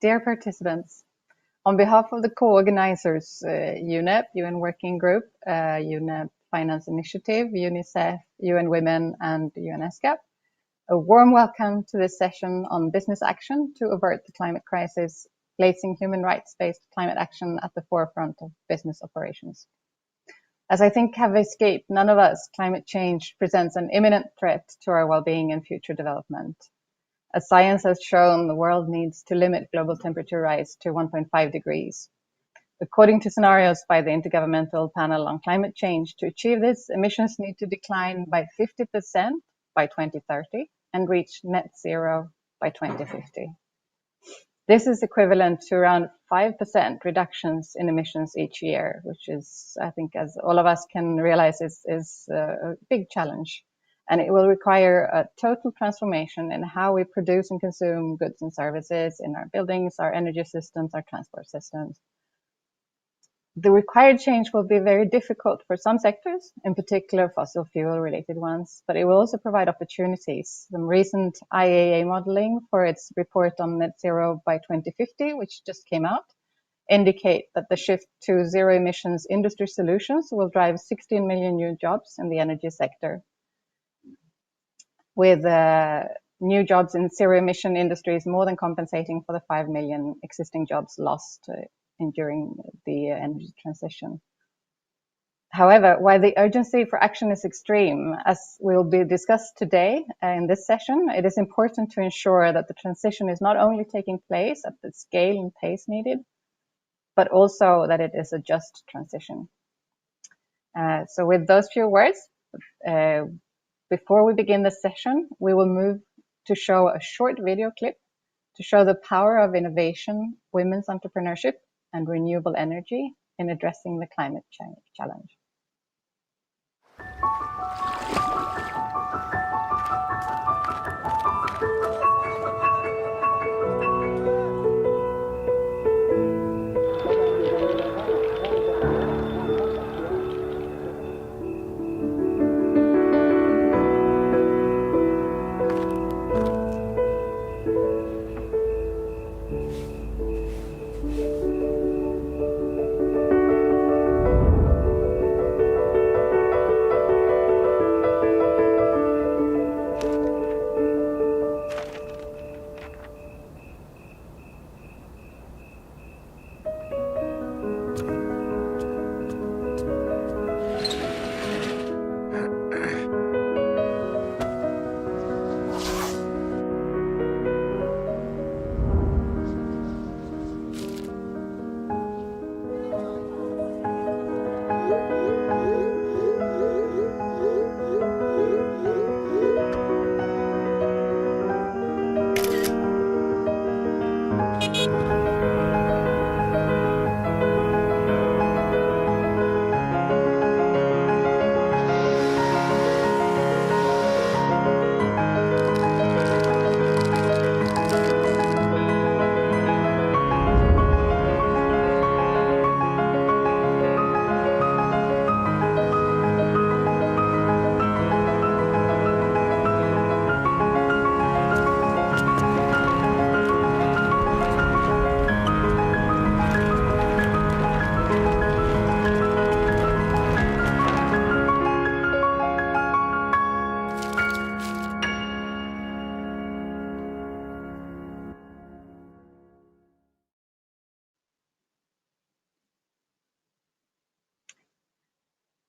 Dear participants, on behalf of the co-organizers, UNEP, UN Working Group, UNEP Finance Initiative, UNICEF, UN Women, and UNESCAP, a warm welcome to this session on business action to avert the climate crisis, placing human rights-based climate action at the forefront of business operations. As I think have escaped none of us, climate change presents an imminent threat to our well-being and future development. As science has shown, the world needs to limit global temperature rise to 1.5 degrees. According to scenarios by the Intergovernmental Panel on Climate Change, to achieve this, emissions need to decline by 50% by 2030 and reach net zero by 2050. This is equivalent to around 5% reductions in emissions each year, which is, I think, as all of us can realize, is a big challenge. And it will require a total transformation in how we produce and consume goods and services in our buildings, our energy systems, our transport systems. The required change will be very difficult for some sectors, in particular fossil fuel related ones, but it will also provide opportunities. Some recent IEA modeling for its report on net zero by 2050, which just came out, indicate that the shift to zero emissions industry solutions will drive 16 million new jobs in the energy sector, with new jobs in zero-emission industries more than compensating for the 5 million existing jobs lost during the energy transition. However, while the urgency for action is extreme, as will be discussed today in this session, it is important to ensure that the transition is not only taking place at the scale and pace needed, but also that it is a just transition. So with those few words, before we begin the session, we will move to show a short video clip to show the power of innovation, women's entrepreneurship, and renewable energy in addressing the climate change challenge.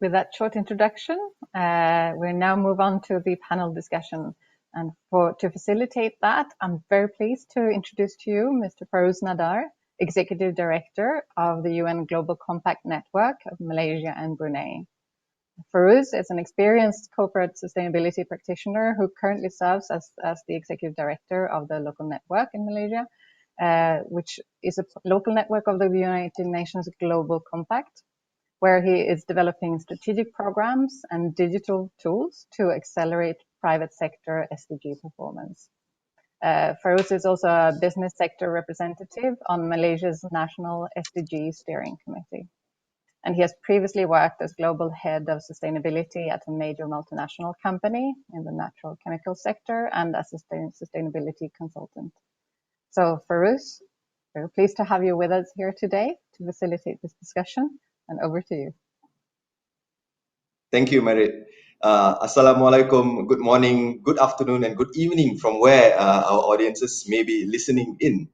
With that short introduction, we'll now move on to the panel discussion. And to facilitate that, I'm very pleased to introduce to you Mr. Farouz Nadar, Executive Director of the UN Global Compact Network of Malaysia and Brunei. Farouz is an experienced corporate sustainability practitioner who currently serves as the Executive Director of the local network in Malaysia, which is a local network of the United Nations Global Compact, where he is developing strategic programs and digital tools to accelerate private sector SDG performance. Farouz is also a business sector representative on Malaysia's National SDG Steering Committee. And he has previously worked as global head of sustainability at a major multinational company in the natural chemical sector and as a sustainability consultant. So Farouz, We're pleased to have you with us here today to facilitate this discussion, and over to you. Thank you, Merit. Assalamualaikum, good morning, good afternoon, and good evening from where our audiences may be listening in.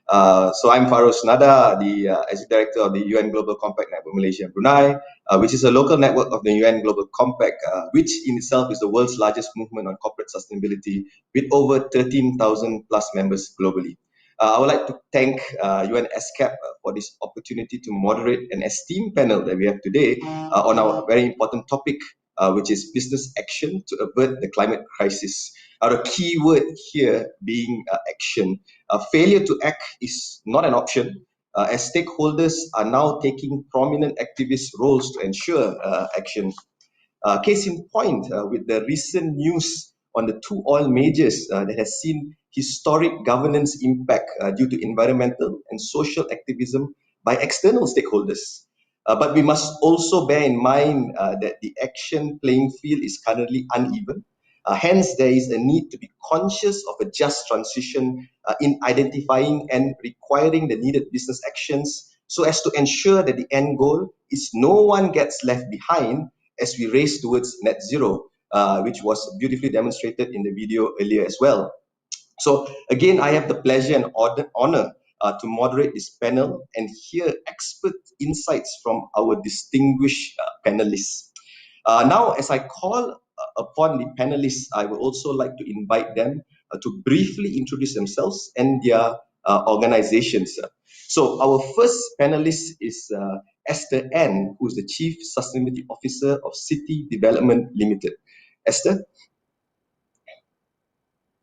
So I'm Farouz Nada, the Executive Director of the UN Global Compact Network Malaysia and Brunei, which is a local network of the UN Global Compact, which in itself is the world's largest movement on corporate sustainability with over 13,000 plus members globally. I would like to thank UN ESCAP for this opportunity to moderate an esteemed panel that we have today on our very important topic, which is business action to avert the climate crisis. The key word here being action. Failure to act is not an option, as stakeholders are now taking prominent activist roles to ensure action. Case in point, with the recent news on the two oil majors that has seen historic governance impact due to environmental and social activism by external stakeholders. But we must also bear in mind that the action playing field is currently uneven. Hence, there is a need to be conscious of a just transition in identifying and requiring the needed business actions so as to ensure that the end goal is no one gets left behind as we race towards net zero, which was beautifully demonstrated in the video earlier as well. So again, I have the pleasure and honor to moderate this panel and hear expert insights from our distinguished panelists. Now, as I call upon the panelists, I would also like to invite them to briefly introduce themselves and their organizations. So our first panelist is Esther N, who is the Chief Sustainability Officer of City Development Limited. Esther?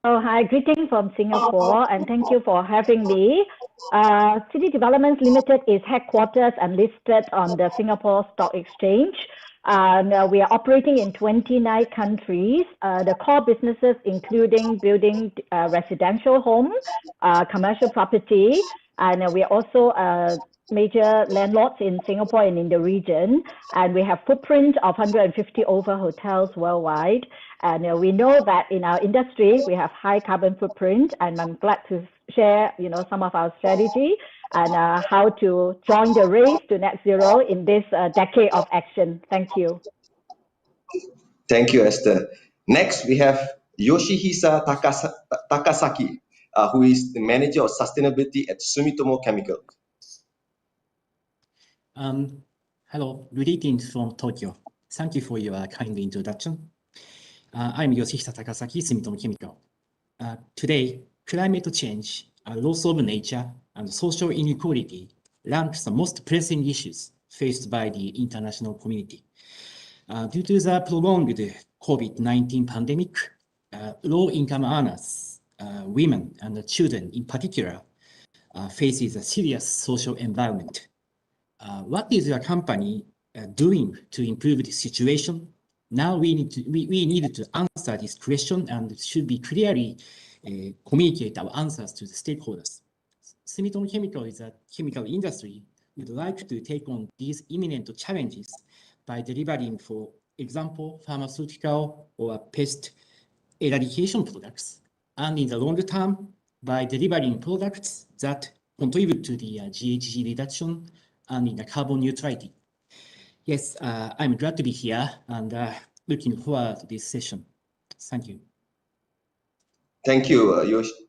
Oh, hi, greetings from Singapore, and thank you for having me. City Development Limited is headquartered and listed on the Singapore Stock Exchange. We are operating in 29 countries. The core businesses including building residential homes, commercial property, and we are also major landlords in Singapore and in the region. And we have footprint of 150 over hotels worldwide. And we know that in our industry, we have high carbon footprint, and I'm glad to share, some of our strategy and how to join the race to net zero in this decade of action. Thank you. Thank you, Esther. Next, we have Yoshihisa Takasaki, who is the Manager of Sustainability at Sumitomo Chemical. Hello, greetings from Tokyo. Thank you for your kind introduction. I'm Yoshihisa Takasaki, Sumitomo Chemical. Today, climate change, loss of nature, and social inequality ranks the most pressing issues faced by the international community. Due to the prolonged COVID-19 pandemic, low-income earners, women and children in particular, faces a serious social environment. What is your company doing to improve the situation? Now we need to answer this question and should be clearly communicate our answers to the stakeholders. Sumitomo Chemical is a chemical industry would like to take on these imminent challenges by delivering, for example, pharmaceutical or pest eradication products, and in the longer term, by delivering products that contribute to the GHG reduction and in the carbon neutrality. Yes, I'm glad to be here and looking forward to this session. Thank you. Thank you,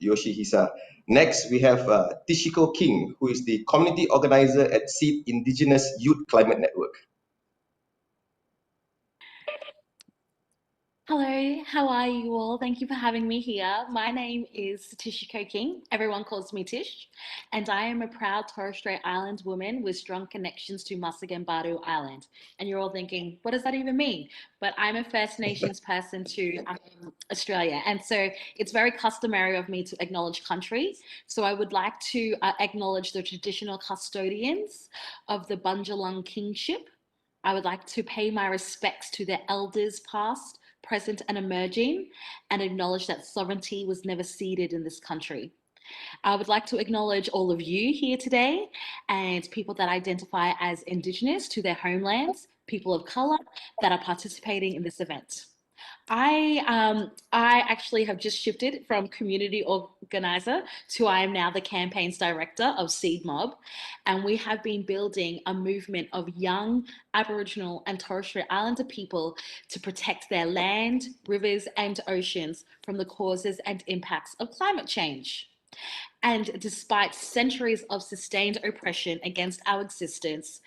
Yoshihisa. Next, we have Tishiko King, who is the Community Organizer at SEED Indigenous Youth Climate Network. Hello, how are you all? Thank you for having me here. My name is Tishiko King. Everyone calls me Tish, and I am a proud Torres Strait Island woman with strong connections to Masagembaru Island. And you're all thinking, what does that even mean? But I'm a First Nations person to Australia, and so it's very customary of me to acknowledge country. So I would like to acknowledge the traditional custodians of the Bundjalung Kingship. I would like to pay my respects to their elders past, present and emerging, and acknowledge that sovereignty was never ceded in this country. I would like to acknowledge all of you here today and people that identify as Indigenous to their homelands, people of colour that are participating in this event. I actually have just shifted from community organizer to I am now the campaigns director of Seed Mob, and we have been building a movement of young Aboriginal and Torres Strait Islander people to protect their land, rivers, and oceans from the causes and impacts of climate change. And despite centuries of sustained oppression against our existence,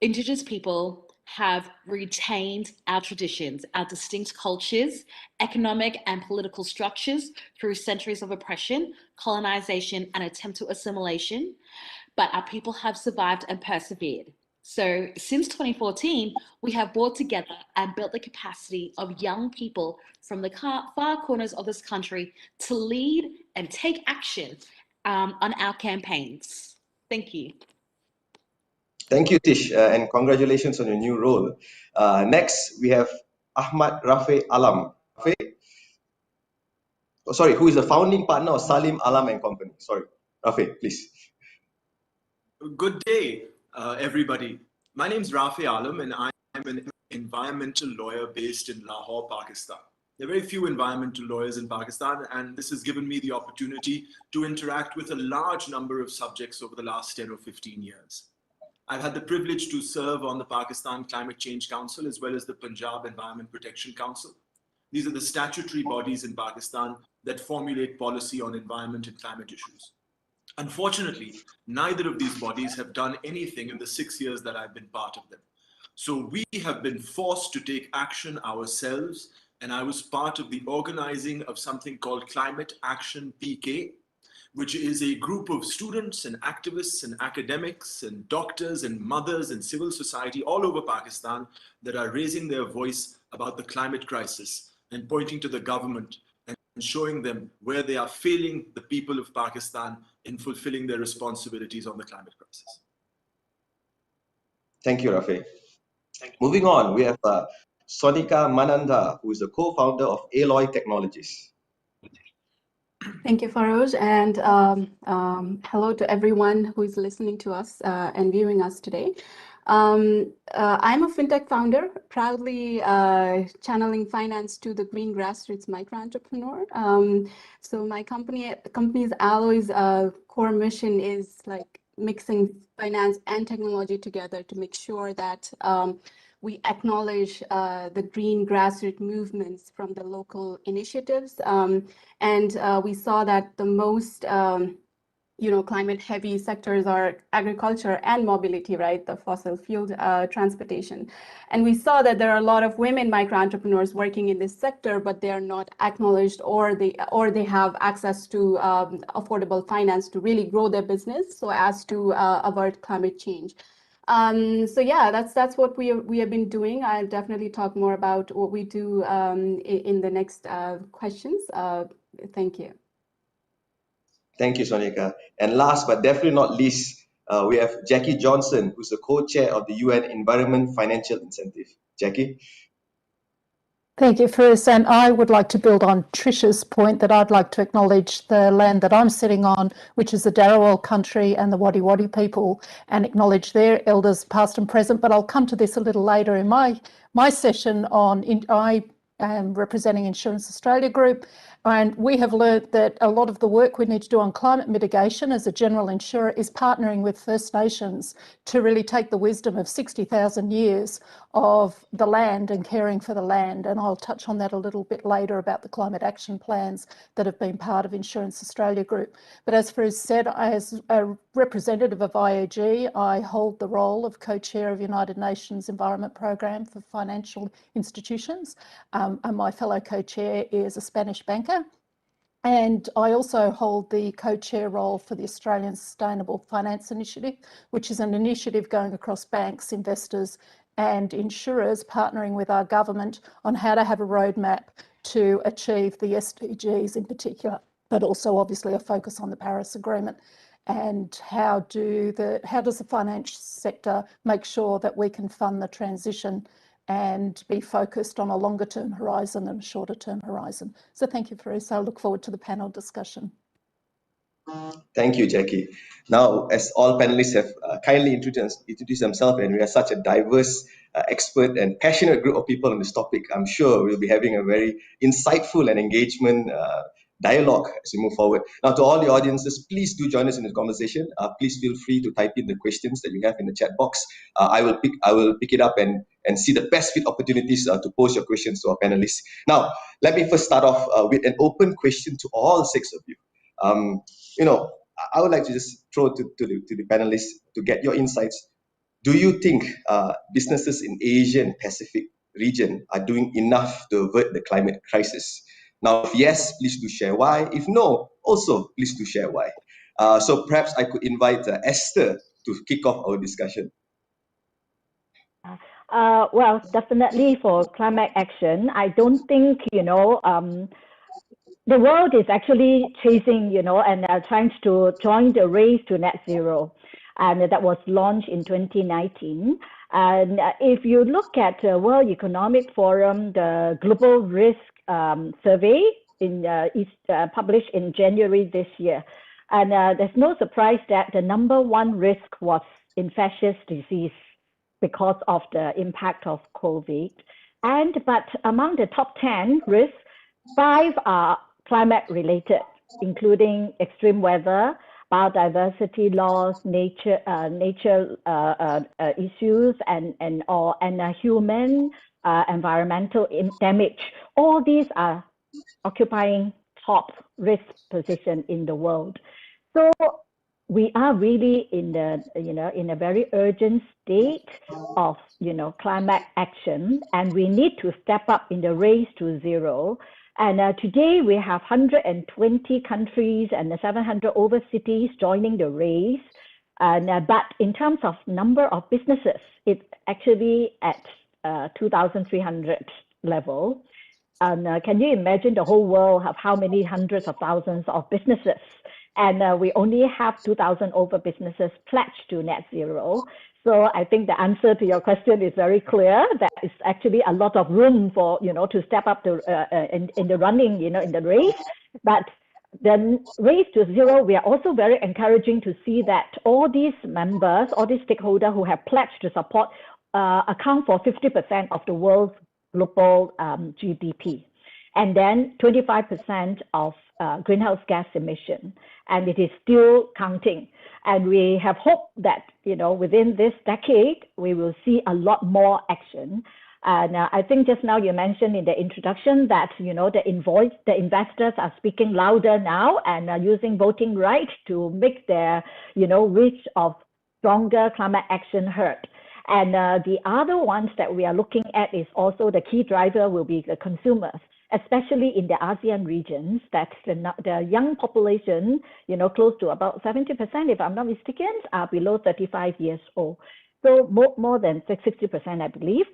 Indigenous people have retained our traditions, our distinct cultures, economic and political structures through centuries of oppression, colonization, and attempt to assimilation. But our people have survived and persevered. So since 2014, we have brought together and built the capacity of young people from the far corners of this country to lead and take action on our campaigns. Thank you. Thank you, Tish, and congratulations on your new role. Next, we have Ahmad Rafe Alam. Who is the founding partner of Salim Alam and Company. Sorry, Rafe, please. Good day, everybody. My name is Rafe Alam, and I'm an environmental lawyer based in Lahore, Pakistan. There are very few environmental lawyers in Pakistan, and this has given me the opportunity to interact with a large number of subjects over the last 10 or 15 years. I've had the privilege to serve on the Pakistan Climate Change Council as well as the Punjab Environment Protection Council. These are the statutory bodies in Pakistan that formulate policy on environment and climate issues. Unfortunately, neither of these bodies have done anything in the 6 years that I've been part of them. So we have been forced to take action ourselves, and I was part of the organizing of something called Climate Action PK, which is a group of students and activists and academics and doctors and mothers and civil society all over Pakistan that are raising their voice about the climate crisis and pointing to the government and showing them where they are failing the people of Pakistan in fulfilling their responsibilities on the climate crisis. Thank you, Rafe. Moving on, we have Sonika Mananda, who is the co-founder of Aloy Technologies. Thank you, Farouz, and hello to everyone who is listening to us and viewing us today. I'm a fintech founder, proudly channeling finance to the green grassroots micro-entrepreneur. So my company's Alloy's core mission is like mixing finance and technology together to make sure that we acknowledge the green grassroots movements from the local initiatives. And we saw that the most climate heavy sectors are agriculture and mobility, right? The fossil fuel transportation. And we saw that there are a lot of women micro-entrepreneurs working in this sector, but they are not acknowledged, or they have access to affordable finance to really grow their business so as to avert climate change. So yeah, that's what we have been doing. I'll definitely talk more about what we do in the next questions. Thank you. Thank you, Sonika. And last but definitely not least, we have Jackie Johnson, who's the co-chair of the UN Environment Financial Incentive. Jackie? Thank you, Farouz. And I would like to build on Trisha's point that I'd like to acknowledge the land that I'm sitting on, which is the Darawal country and the Wadi Wadi people, and acknowledge their elders past and present. But I'll come to this a little later in my session on, I am representing Insurance Australia Group, and we have learned that a lot of the work we need to do on climate mitigation as a general insurer is partnering with First Nations to really take the wisdom of 60,000 years of the land and caring for the land. And I'll touch on that a little bit later about the climate action plans that have been part of Insurance Australia Group. But as Farouz said, as a representative of IAG, I hold the role of co-chair of United Nations Environment Programme for Financial Institutions. And my fellow co-chair is a Spanish banker. And I also hold the co-chair role for the Australian Sustainable Finance Initiative, which is an initiative going across banks, investors and insurers, partnering with our government on how to have a roadmap to achieve the SDGs in particular, but also obviously a focus on the Paris Agreement. And how does the financial sector make sure that we can fund the transition and be focused on a longer term horizon and a shorter term horizon. So thank you, Farouz. I look forward to the panel discussion. Thank you, Jackie. Now, as all panelists have kindly introduced themselves, and we are such a diverse expert and passionate group of people on this topic. I'm sure we'll be having a very insightful and engagement dialogue as we move forward. Now, to all the audiences, please do join us in this conversation. Please feel free to type in the questions that you have in the chat box. I will pick it up and see the best fit opportunities to pose your questions to our panelists. Now, let me first start off with an open question to all six of you. I would like to just throw to the panelists to get your insights. Do you think businesses in Asia and Pacific region are doing enough to avert the climate crisis? Now, if yes, please do share why. If no, also please do share why. So perhaps I could invite Esther to kick off our discussion. Well, definitely for climate action, I don't think, the world is actually chasing, and trying to join the race to net zero. And that was launched in 2019. And if you look at the World Economic Forum, the Global Risk Survey published in January this year. And there's no surprise that the number one risk was infectious disease because of the impact of COVID. But among the top 10 risks, 5 are climate related, including extreme weather, biodiversity loss, nature issues, and human environmental damage. All these are occupying top risk position in the world. So we are really in a very urgent state of climate action, and we need to step up in the race to zero. And today we have 120 countries and 700 over cities joining the race. But in terms of number of businesses, it's actually at 2,300 level. And can you imagine the whole world have how many hundreds of thousands of businesses? And we only have 2,000 over businesses pledged to net zero. So I think the answer to your question is very clear. That is actually a lot of room for, to step up in the running, in the race. But the race to zero, we are also very encouraging to see that all these members, all these stakeholders who have pledged to support account for 50% of the world's global GDP. And then 25% of greenhouse gas emission. And it is still counting. And we have hope that, within this decade, we will see a lot more action. And I think just now you mentioned in the introduction that, the investors are speaking louder now and are using voting rights to make their, wish of stronger climate action heard. And the other ones that we are looking at is also the key driver will be the consumers, especially in the ASEAN regions, that the young population, close to about 70%, if I'm not mistaken, are below 35 years old. So more than 60%, I believe.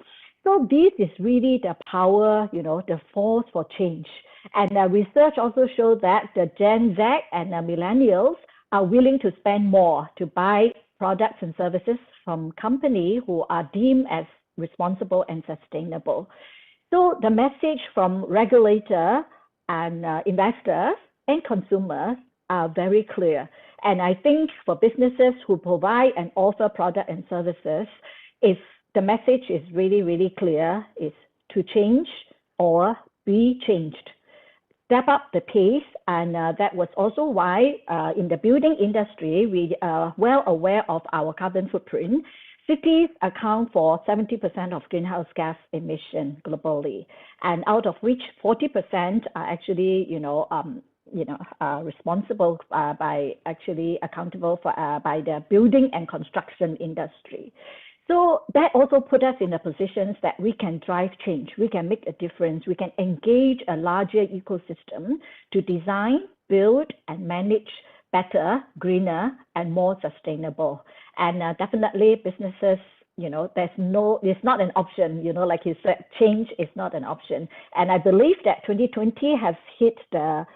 So this is really the power, the force for change. And research also shows that the Gen Z and the millennials are willing to spend more to buy products and services from companies who are deemed as responsible and sustainable. So the message from regulator and investors and consumers are very clear. And I think for businesses who provide and offer product and services, the message is really, really clear, is to change or be changed. Step up the pace, and that was also why in the building industry, we are well aware of our carbon footprint. Cities account for 70% of greenhouse gas emission globally, and out of which 40% are actually, responsible by actually accountable for by the building and construction industry. So that also put us in a position that we can drive change, we can make a difference, we can engage a larger ecosystem to design, build, and manage better, greener, and more sustainable. And definitely businesses, it's not an option, like you said, change is not an option. And I believe that 2020 has hit the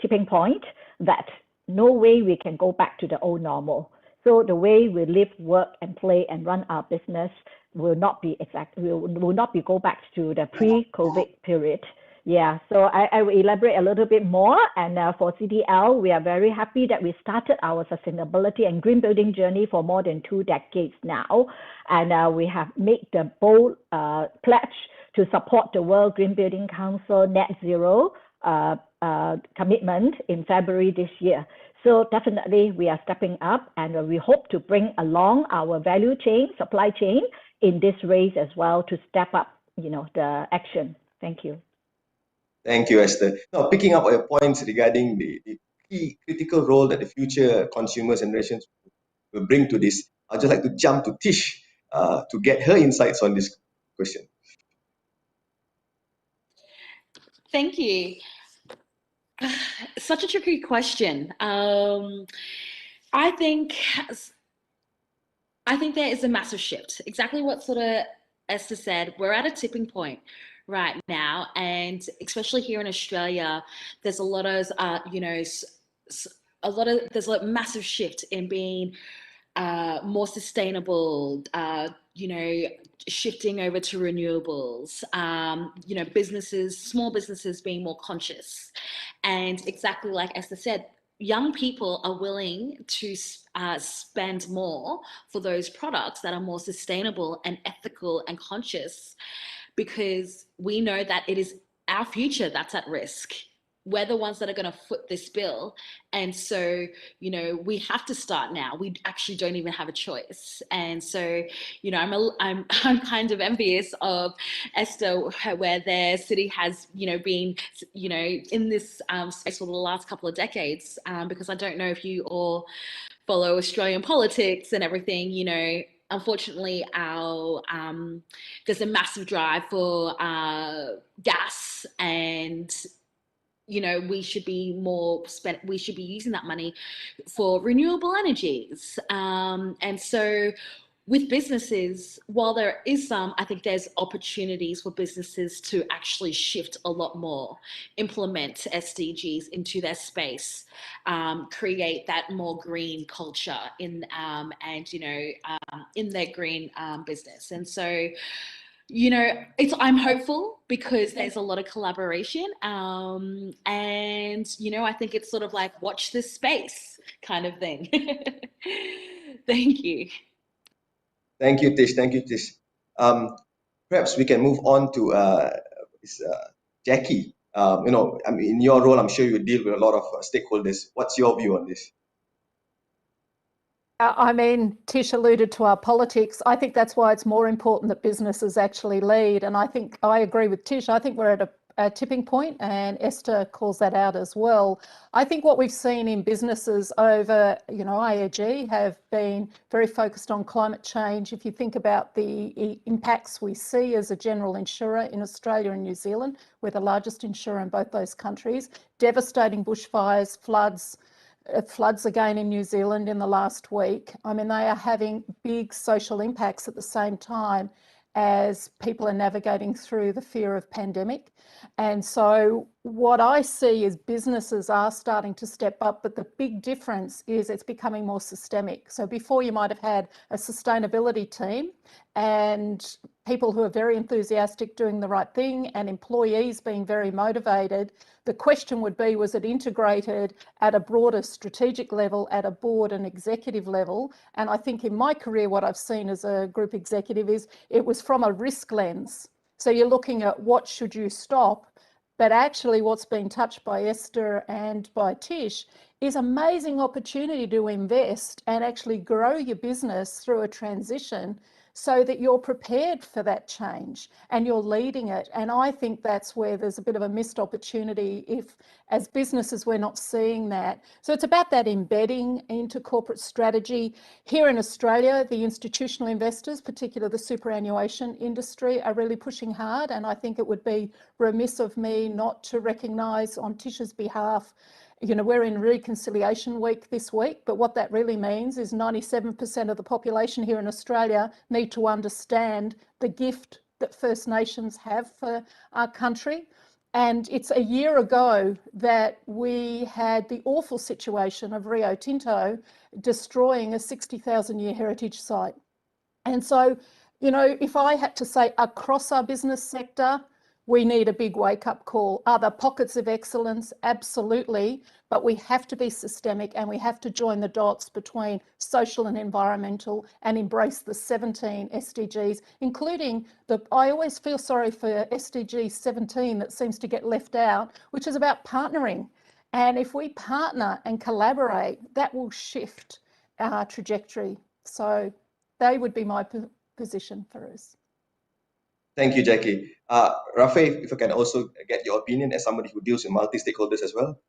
tipping point that no way we can go back to the old normal. So the way we live, work, and play and run our business will not be go back to the pre-COVID period. Yeah, so I will elaborate a little bit more. And for CDL, we are very happy that we started our sustainability and green building journey for more than 2 decades now. And we have made the bold pledge to support the World Green Building Council Net Zero commitment in February this year. So definitely we are stepping up, and we hope to bring along our value chain, supply chain in this race as well to step up, the action. Thank you. Thank you, Esther. Now, picking up on your points regarding the key critical role that the future consumers and generations will bring to this, I'd just like to jump to Tish to get her insights on this question. Thank you. Such a tricky question. I think there is a massive shift. Exactly what sort of Esther said. We're at a tipping point right now, and especially here in Australia, there's a lot of there's a massive shift in being more sustainable, shifting over to renewables, small businesses being more conscious. And exactly like Esther said, young people are willing to spend more for those products that are more sustainable and ethical and conscious, because we know that it is our future that's at risk. We're the ones that are going to foot this bill. And so, we have to start now. We actually don't even have a choice. And so, I'm kind of envious of Esther, where their city has, been, in this space for the last couple of decades, because I don't know if you all follow Australian politics and everything, unfortunately, there's a massive drive for gas, and we should be using that money for renewable energies. And so with businesses, while there is I think there's opportunities for businesses to actually shift a lot more, implement SDGs into their space, create that more green culture in their green business. And so, I'm hopeful because there's a lot of collaboration, and I think it's sort of like watch this space kind of thing. Thank you. Thank you, Tish. Thank you, Tish. Perhaps we can move on to Jackie. In your role, I'm sure you deal with a lot of stakeholders. What's your view on this? Tish alluded to our politics. I think that's why it's more important that businesses actually lead. And I think I agree with Tish. I think we're at a tipping point, and Esther calls that out as well. I think what we've seen in businesses over, IAG have been very focused on climate change. If you think about the impacts we see as a general insurer in Australia and New Zealand, we're the largest insurer in both those countries, devastating bushfires, floods again in New Zealand in the last week. They are having big social impacts at the same time as people are navigating through the fear of pandemic. And so what I see is businesses are starting to step up, but the big difference is it's becoming more systemic. So before you might have had a sustainability team and people who are very enthusiastic doing the right thing and employees being very motivated. The question would be, was it integrated at a broader strategic level, at a board and executive level? And I think in my career, what I've seen as a group executive is it was from a risk lens. So you're looking at what should you stop, but actually what's been touched by Esther and by Tish is amazing opportunity to invest and actually grow your business through a transition so that you're prepared for that change and you're leading it. And I think that's where there's a bit of a missed opportunity if, as businesses, we're not seeing that. So it's about that embedding into corporate strategy. Here in Australia, the institutional investors, particularly the superannuation industry, are really pushing hard. And I think it would be remiss of me not to recognise on Tish's behalf, we're in Reconciliation Week this week, but what that really means is 97% of the population here in Australia need to understand the gift that First Nations have for our country. And it's a year ago that we had the awful situation of Rio Tinto destroying a 60,000-year heritage site. And so, if I had to say across our business sector, we need a big wake-up call. Are there pockets of excellence? Absolutely, but we have to be systemic and we have to join the dots between social and environmental and embrace the 17 SDGs, including I always feel sorry for SDG 17 that seems to get left out, which is about partnering. And if we partner and collaborate, that will shift our trajectory. So they would be my position for us. Thank you, Jackie. Rafe, if I can also get your opinion as somebody who deals with multi-stakeholders as well.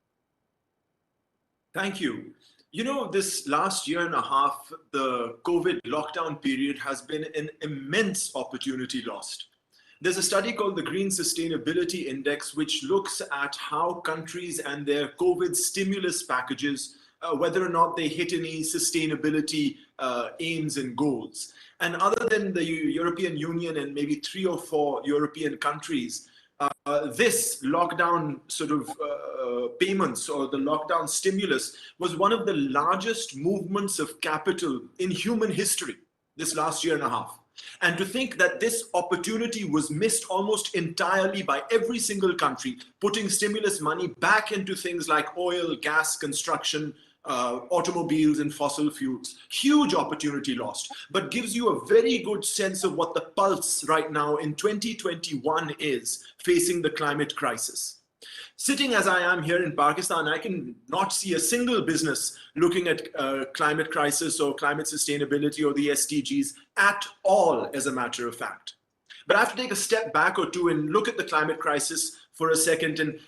Thank you. You know, this last year and a half, the COVID lockdown period has been an immense opportunity lost. There's a study called the Green Sustainability Index, which looks at how countries and their COVID stimulus packages, whether or not they hit any sustainability aims and goals. And other than the European Union and maybe 3 or 4 European countries, this lockdown sort of payments or the lockdown stimulus was one of the largest movements of capital in human history this last year and a half. And to think that this opportunity was missed almost entirely by every single country, putting stimulus money back into things like oil, gas, construction, automobiles and fossil fuels. Huge opportunity lost, but gives you a very good sense of what the pulse right now in 2021 is facing the climate crisis. Sitting as I am here in Pakistan, I can not see a single business looking at climate crisis or climate sustainability or the SDGs at all, as a matter of fact. But I have to take a step back or two and look at the climate crisis for a second. And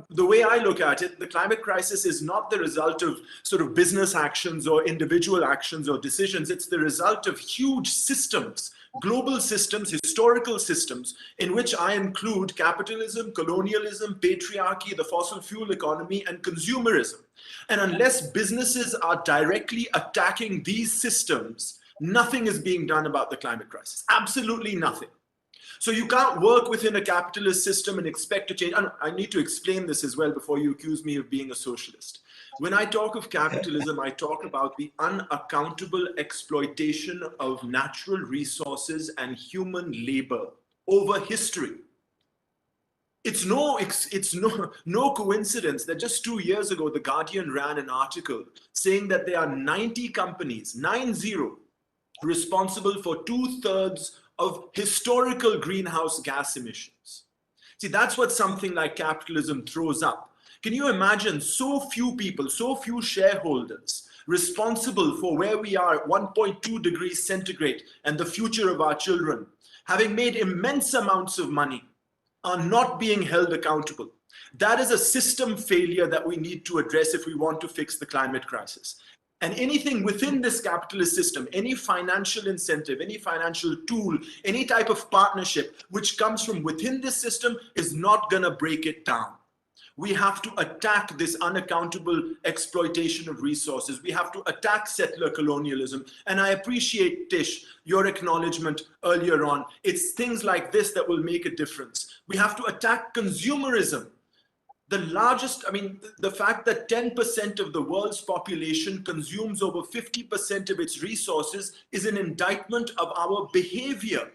the way I look at it, the climate crisis is not the result of sort of business actions or individual actions or decisions. It's the result of huge systems, global systems, historical systems, in which I include capitalism, colonialism, patriarchy, the fossil fuel economy, and consumerism. And unless businesses are directly attacking these systems, nothing is being done about the climate crisis. Absolutely nothing. So you can't work within a capitalist system and expect to change. I need to explain this as well before you accuse me of being a socialist. When I talk of capitalism, I talk about the unaccountable exploitation of natural resources and human labor over history. It's no coincidence that just 2 years ago, The Guardian ran an article saying that there are 90 companies, 90, responsible for 2/3 of historical greenhouse gas emissions. See, that's what something like capitalism throws up. Can you imagine so few people, so few shareholders responsible for where we are at 1.2 degrees centigrade and the future of our children, having made immense amounts of money, are not being held accountable? That is a system failure that we need to address if we want to fix the climate crisis. And anything within this capitalist system, any financial incentive, any financial tool, any type of partnership which comes from within this system is not going to break it down. We have to attack this unaccountable exploitation of resources. We have to attack settler colonialism. And I appreciate, Tish, your acknowledgement earlier on. It's things like this that will make a difference. We have to attack consumerism. The fact that 10% of the world's population consumes over 50% of its resources is an indictment of our behavior.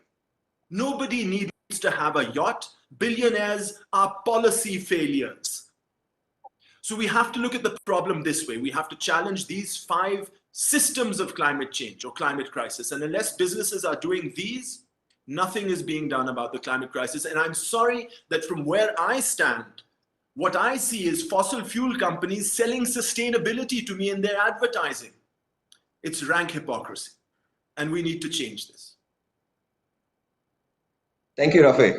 Nobody needs to have a yacht. Billionaires are policy failures. So we have to look at the problem this way. We have to challenge these 5 systems of climate change or climate crisis. And unless businesses are doing these, nothing is being done about the climate crisis. And I'm sorry that from where I stand, what I see is fossil fuel companies selling sustainability to me in their advertising. It's rank hypocrisy, and we need to change this. Thank you, Rafe.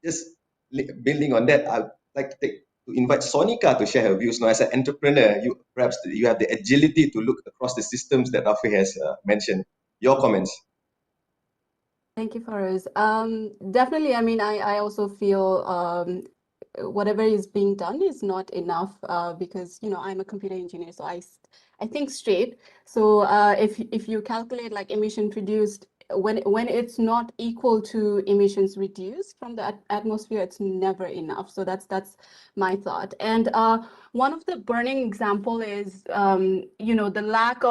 Just building on that, I'd like to invite Sonika to share her views. Now, as an entrepreneur, you have the agility to look across the systems that Rafe has mentioned. Your comments. Thank you, Faraz. Definitely, I also feel whatever is being done is not enough because, I'm a computer engineer, so I think straight. So if you calculate like emission produced, when it's not equal to emissions reduced from the atmosphere, it's never enough. So that's my thought. And one of the burning example is, the lack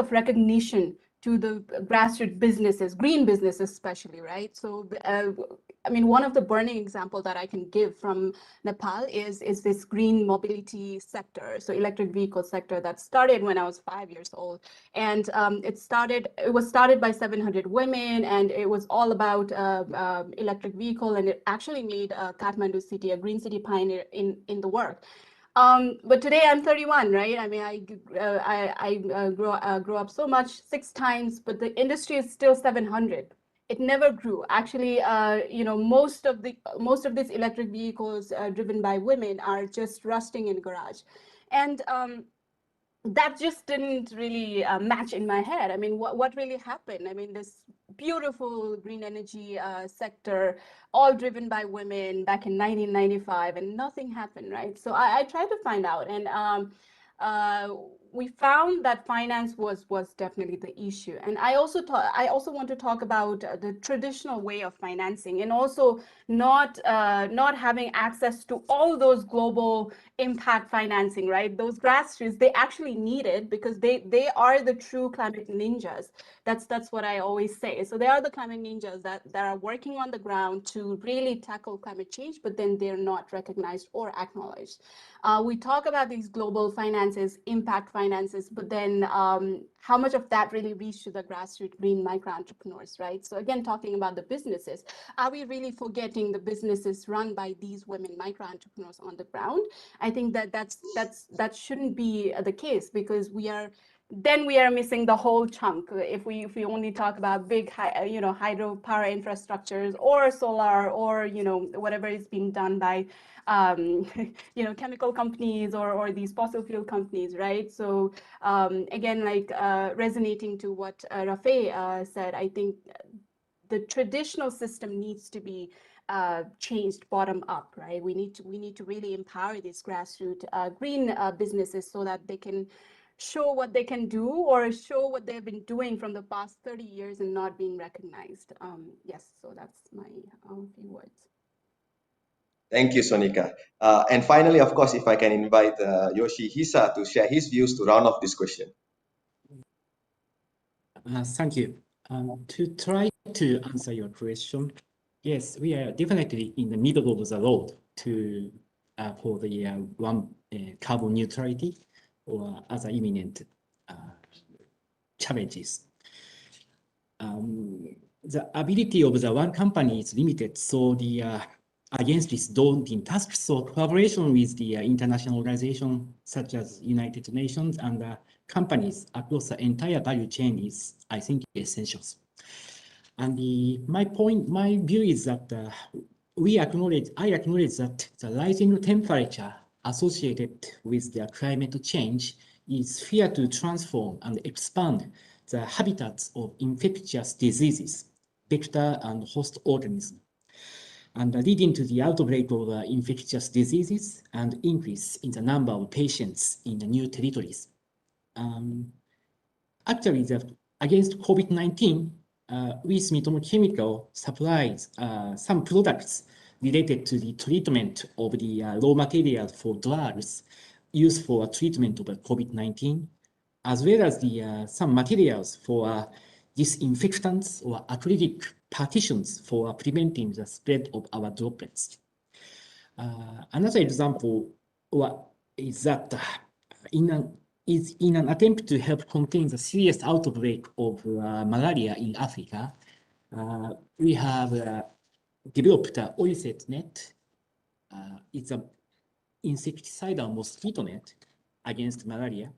of recognition to the grassroots businesses, green businesses especially, right? So, I mean, one of the burning example that I can give from Nepal is this green mobility sector, so electric vehicle sector that started when I was 5 years old, and it was started by 700 women, and it was all about electric vehicle, and it actually made Kathmandu city a green city pioneer in the work. But today I'm 31, right? I mean, I grew up so much, 6 times, but the industry is still 700. It never grew. Actually, you know, most of these electric vehicles driven by women are just rusting in garage, and that just didn't really match in my head. I mean, what really happened? I mean, this beautiful green energy sector, all driven by women back in 1995, and nothing happened, right? So I tried to find out, and we found that finance was definitely the issue. And I also want to talk about the traditional way of financing, and also not having access to all those global impact financing, right? Those grassroots, they actually need it because they are the true climate ninjas. That's what I always say. So they are the climate ninjas that are working on the ground to really tackle climate change, but then they're not recognized or acknowledged. We talk about these global finances, impact finances, but then how much of that really reach to the grassroots green micro entrepreneurs, right? So again, talking about the businesses, are we really forgetting the businesses run by these women micro entrepreneurs on the ground? I think that shouldn't be the case, because we are missing the whole chunk if we only talk about big hydropower infrastructures or solar, or whatever is being done by chemical companies or these fossil fuel companies, right? So again, like resonating to what Rafe said, I think the traditional system needs to be changed bottom up, right? We need to really empower these grassroots green businesses so that they can show what they can do, or show what they've been doing from the past 30 years and not being recognized. Yes, so that's my few words. Thank you, Sonika. And finally, of course, if I can invite Yoshihisa to share his views to round off this question. Thank you. To try to answer your question, yes, we are definitely in the middle of the road to for the carbon neutrality or other imminent challenges. The ability of the one company is limited, so the against this daunting task, so collaboration with the international organizations such as United Nations and companies across the entire value chain is, I think, essential. And my view is that I acknowledge that the rising temperature associated with the climate change is fear to transform and expand the habitats of infectious diseases, vector and host organisms, and leading to the outbreak of infectious diseases and increase in the number of patients in the new territories. Actually, against COVID-19, we Sumitomo Chemical supplies some products related to the treatment of the raw materials for drugs used for treatment of COVID-19, as well as the some materials for disinfectants or acrylic partitions for preventing the spread of our droplets. Another example is that in an attempt to help contain the serious outbreak of malaria in Africa, we have developed an oilset net. It's an insecticidal mosquito net against malaria,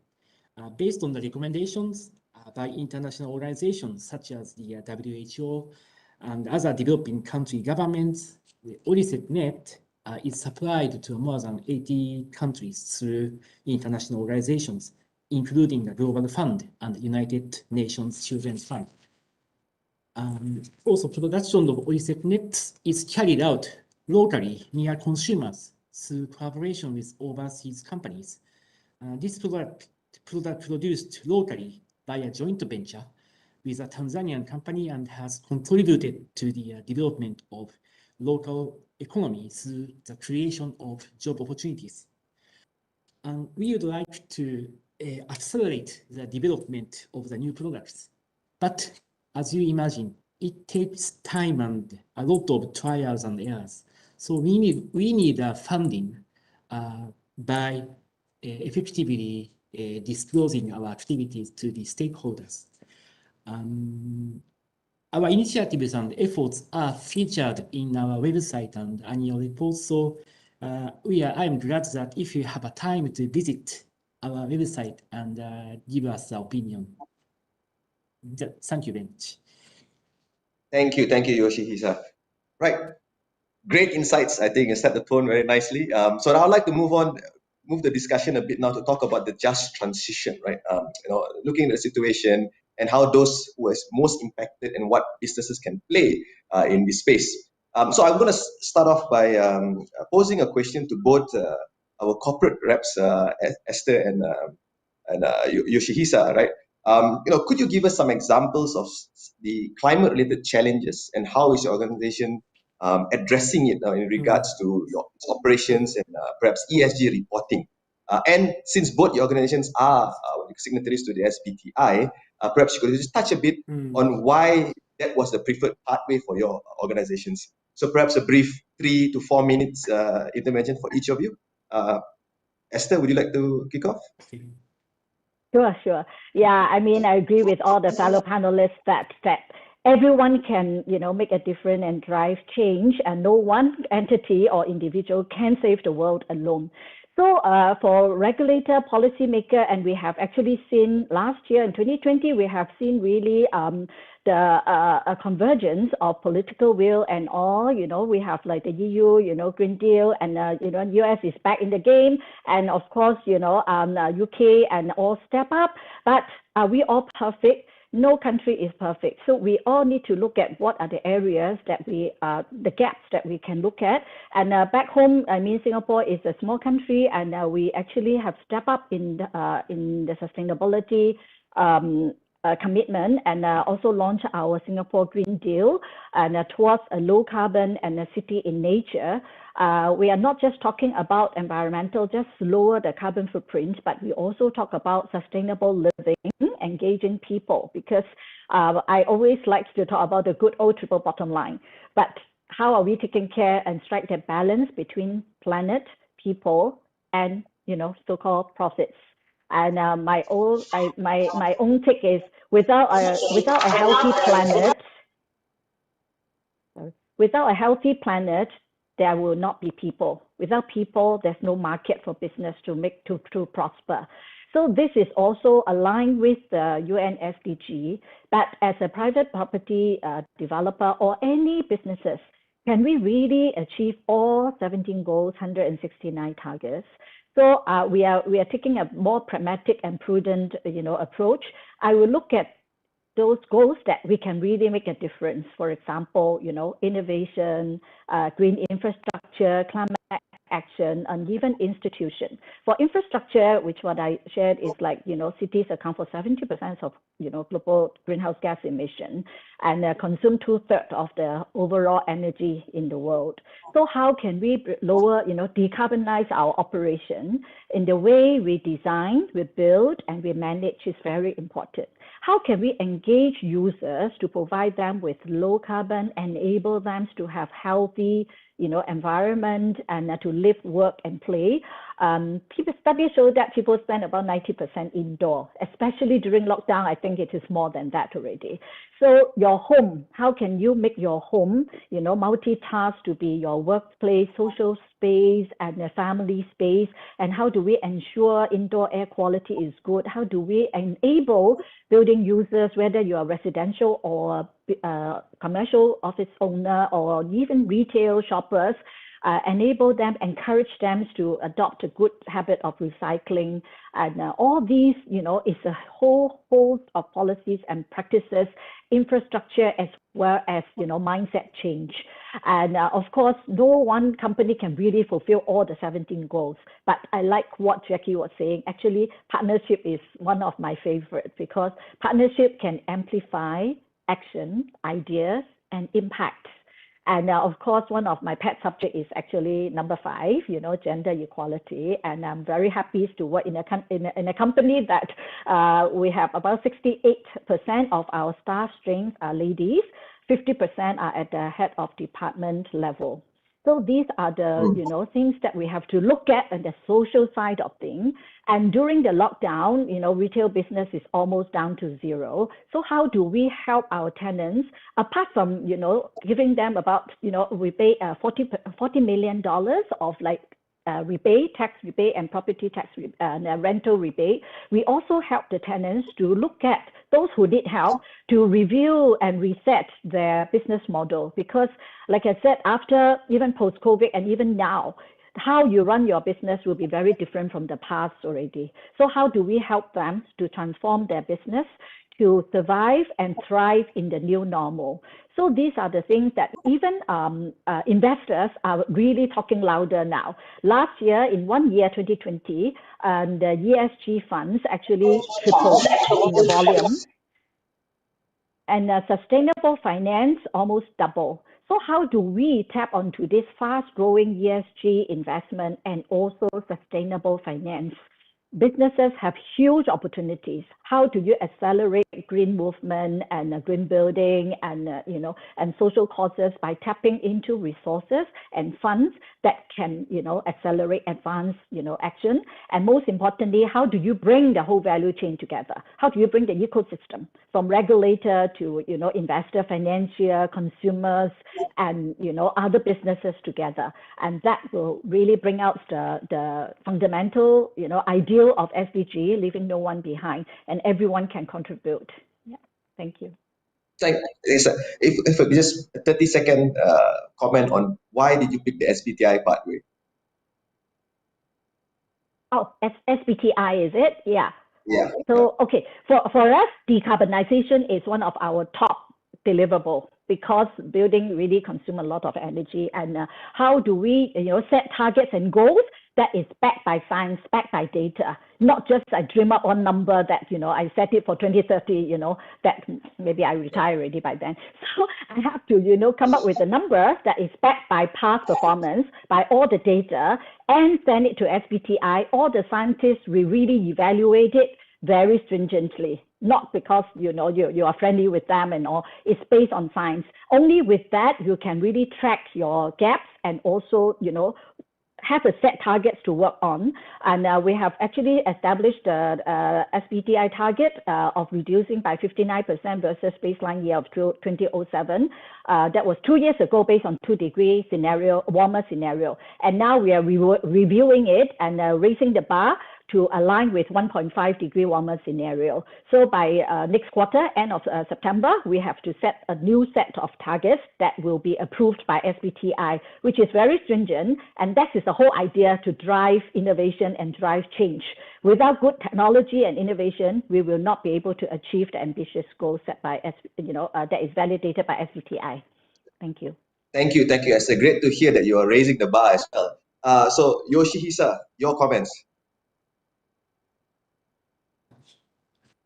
based on the recommendations by international organizations such as the WHO and other developing country governments. The oilset net is supplied to more than 80 countries through international organizations, including the Global Fund and United Nations Children's Fund. Also, production of oilset nets is carried out locally near consumers through collaboration with overseas companies. This product produced locally by a joint venture with a Tanzanian company and has contributed to the development of local economy through the creation of job opportunities. And we would like to accelerate the development of the new products But as you imagine, it takes time and a lot of trials and errors. So we need funding by effectively disclosing our activities to the stakeholders. Our initiatives and efforts are featured in our website and annual reports. So I am glad that if you have a time to visit our website and give us the opinion. Thank you very much. Thank you, Yoshihisa. Right, great insights. I think you set the tone very nicely. So now I'd like to move the discussion a bit now to talk about the just transition, right? Looking at the situation and how those who are most impacted and what businesses can play in this space. So I'm going to start off by posing a question to both our corporate reps, Esther and Yoshihisa, right? Could you give us some examples of the climate-related challenges and how is your organization addressing it in regards to your operations and perhaps ESG reporting? And since both your organizations are signatories to the SBTI, perhaps you could just touch a bit on why that was the preferred pathway for your organizations. So perhaps a brief 3 to 4 minutes intervention for each of you. Esther, would you like to kick off? Sure. Yeah, I mean, I agree with all the fellow panelists that everyone can, make a difference and drive change, and no one entity or individual can save the world alone. So for regulator, policymaker, and we have actually seen last year in 2020, we have seen really the convergence of political will and all. We have like the EU, Green Deal, and US is back in the game, and of course, UK and all step up. But are we all perfect? No country is perfect. So we all need to look at what are the areas that the gaps that we can look at. And back home, I mean, Singapore is a small country, and we actually have stepped up in the sustainability commitment, and also launched our Singapore Green Deal and towards a low carbon and a city in nature. We are not just talking about environmental, just lower the carbon footprint, but we also talk about sustainable living, engaging people, because I always like to talk about the good old triple bottom line. But how are we taking care and strike that balance between planet, people, and so-called profits? And my own take is without a healthy planet, there will not be people. Without people, there's no market for business to prosper. So this is also aligned with the UN SDG, but as a private property developer or any businesses, can we really achieve all 17 goals, 169 targets? So we are taking a more pragmatic and prudent, approach. I will look at those goals that we can really make a difference. For example, innovation, green infrastructure, climate action, and even institution. For infrastructure, which what I shared is like, cities account for 70% of, global greenhouse gas emission and consume 2/3 of the overall energy in the world. So how can we lower, decarbonize our operation in the way we design, we build, and we manage is very important. How can we engage users to provide them with low carbon, enable them to have healthy, environment and to live, work, and play? Studies show that people spend about 90% indoor, especially during lockdown. I think it is more than that already. So your home, how can you make your home, multitask to be your workplace, social space, and a family space? And how do we ensure indoor air quality is good? How do we enable building users, whether you are residential or commercial office owner or even retail shoppers, enable them, encourage them to adopt a good habit of recycling, and all these, is a whole host of policies and practices, infrastructure, as well as mindset change. And of course, no one company can really fulfill all the 17 goals. But I like what Jackie was saying. Actually, partnership is one of my favorites, because partnership can amplify action, ideas, and impact. And of course, one of my pet subject is actually number 5, gender equality. And I'm very happy to work in a company that we have about 68% of our staff strength are ladies, 50% are at the head of department level. So these are the things that we have to look at and the social side of things. And during the lockdown, retail business is almost down to 0. So how do we help our tenants, apart from giving them about we pay $40 million of tax rebate and property tax and rental rebate. We also help the tenants to look at those who need help to review and reset their business model. Because like I said, after even post-COVID and even now, how you run your business will be very different from the past already. So how do we help them to transform their business to survive and thrive in the new normal? So these are the things that even investors are really talking louder now. Last year, in 1 year, 2020, the ESG funds actually tripled in the volume. And sustainable finance almost double. So how do we tap onto this fast-growing ESG investment and also sustainable finance? Businesses have huge opportunities. How do you accelerate green movement and green building and and social causes by tapping into resources and funds that can accelerate advanced action? And most importantly, how do you bring the whole value chain together? How do you bring the ecosystem from regulator to investor, financier, consumers, and other businesses together? And that will really bring out the fundamental ideal of SDG, leaving no one behind, and everyone can contribute. Yeah, thank you. If just a 30-second comment on why did you pick the SBTI pathway? Oh, SBTI, is it? Yeah. Yeah. So, okay, for us, decarbonization is one of our top deliverable because building really consumes a lot of energy. And how do we set targets and goals that is backed by science, backed by data, not just I dream up one number that, I set it for 2030, that maybe I retire already by then. So I have to, come up with a number that is backed by past performance, by all the data, and send it to SBTI. All the scientists will really evaluate it very stringently, not because, you are friendly with them and all. It's based on science. Only with that, you can really track your gaps and also, have a set targets to work on. And we have actually established the SBTI target of reducing by 59% versus baseline year of 2007. That was 2 years ago based on 2-degree scenario, warmer scenario. And now we are reviewing it and raising the bar to align with 1.5-degree warmer scenario. So by next quarter, end of September, we have to set a new set of targets that will be approved by SBTI, which is very stringent. And that is the whole idea to drive innovation and drive change. Without good technology and innovation, we will not be able to achieve the ambitious goals set by, that is validated by SBTI. Thank you. Thank you. It's great to hear that you are raising the bar as well. So Yoshihisa, your comments.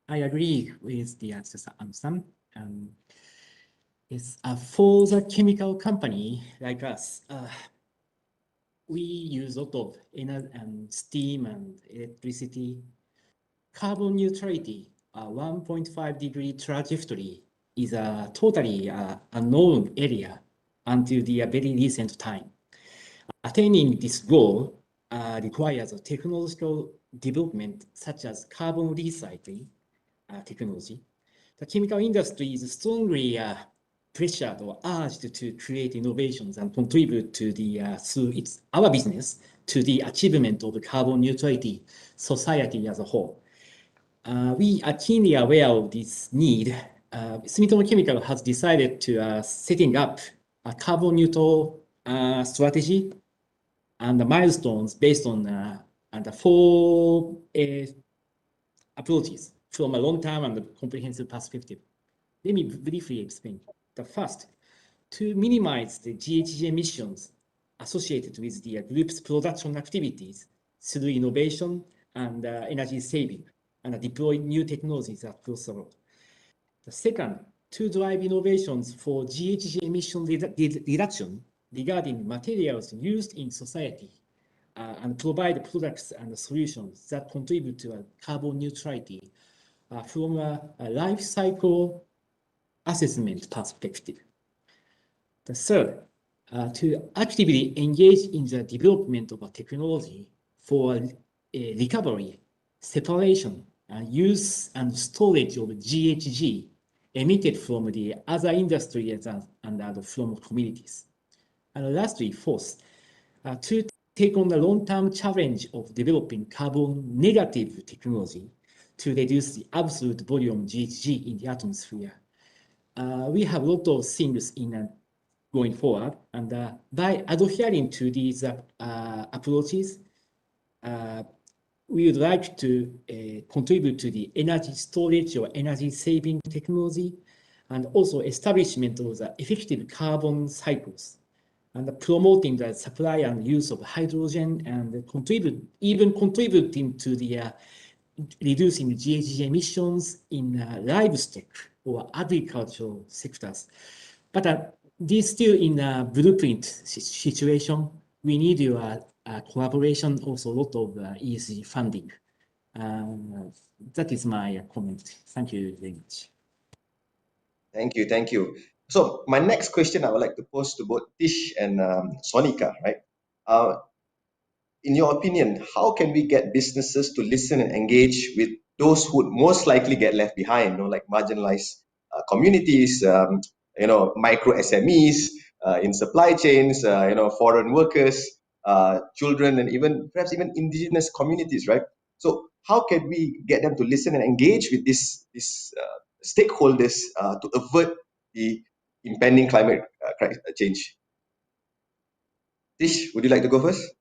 I agree with the answer, Sam. For the chemical company like us, we use a lot of energy and steam and electricity. Carbon neutrality, 1.5-degree trajectory is a totally unknown area until the very recent time. Attaining this goal requires a technological development such as carbon recycling technology. The chemical industry is strongly pressured or urged to create innovations and contribute to through our business to the achievement of carbon neutrality society as a whole. We are keenly aware of this need. Sumitomo Chemical has decided to setting up a carbon neutral strategy and the milestones based on the 4 approaches from a long-term and comprehensive perspective. Let me briefly explain. The first, to minimize the GHG emissions associated with the group's production activities through innovation and energy saving and deploy new technologies across the world. The second, to drive innovations for GHG emission reduction regarding materials used in society and provide products and solutions that contribute to carbon neutrality from a life cycle assessment perspective. The third, to actively engage in the development of a technology for recovery, separation, use and storage of GHG emitted from the other industries and from communities. And lastly, fourth, to take on the long-term challenge of developing carbon negative technology to reduce the absolute volume of GHG in the atmosphere. We have a lot of things in going forward, and by adhering to these approaches, we would like to contribute to the energy storage or energy saving technology, and also establishment of the effective carbon cycles, and promoting the supply and use of hydrogen, and contributing to the reducing GHG emissions in livestock or agricultural sectors. But this still in a blueprint situation. We need your collaboration, also a lot of ESG funding. That is my comment. Thank you very much. Thank you, thank you. So my next question I would like to pose to both Tish and Sonika, right? In your opinion, how can we get businesses to listen and engage with those who would most likely get left behind, like marginalized communities, micro SMEs in supply chains, foreign workers, children, and perhaps even indigenous communities, right? So how can we get them to listen and engage with these stakeholders to avert the impending climate change? Tish, would you like to go first?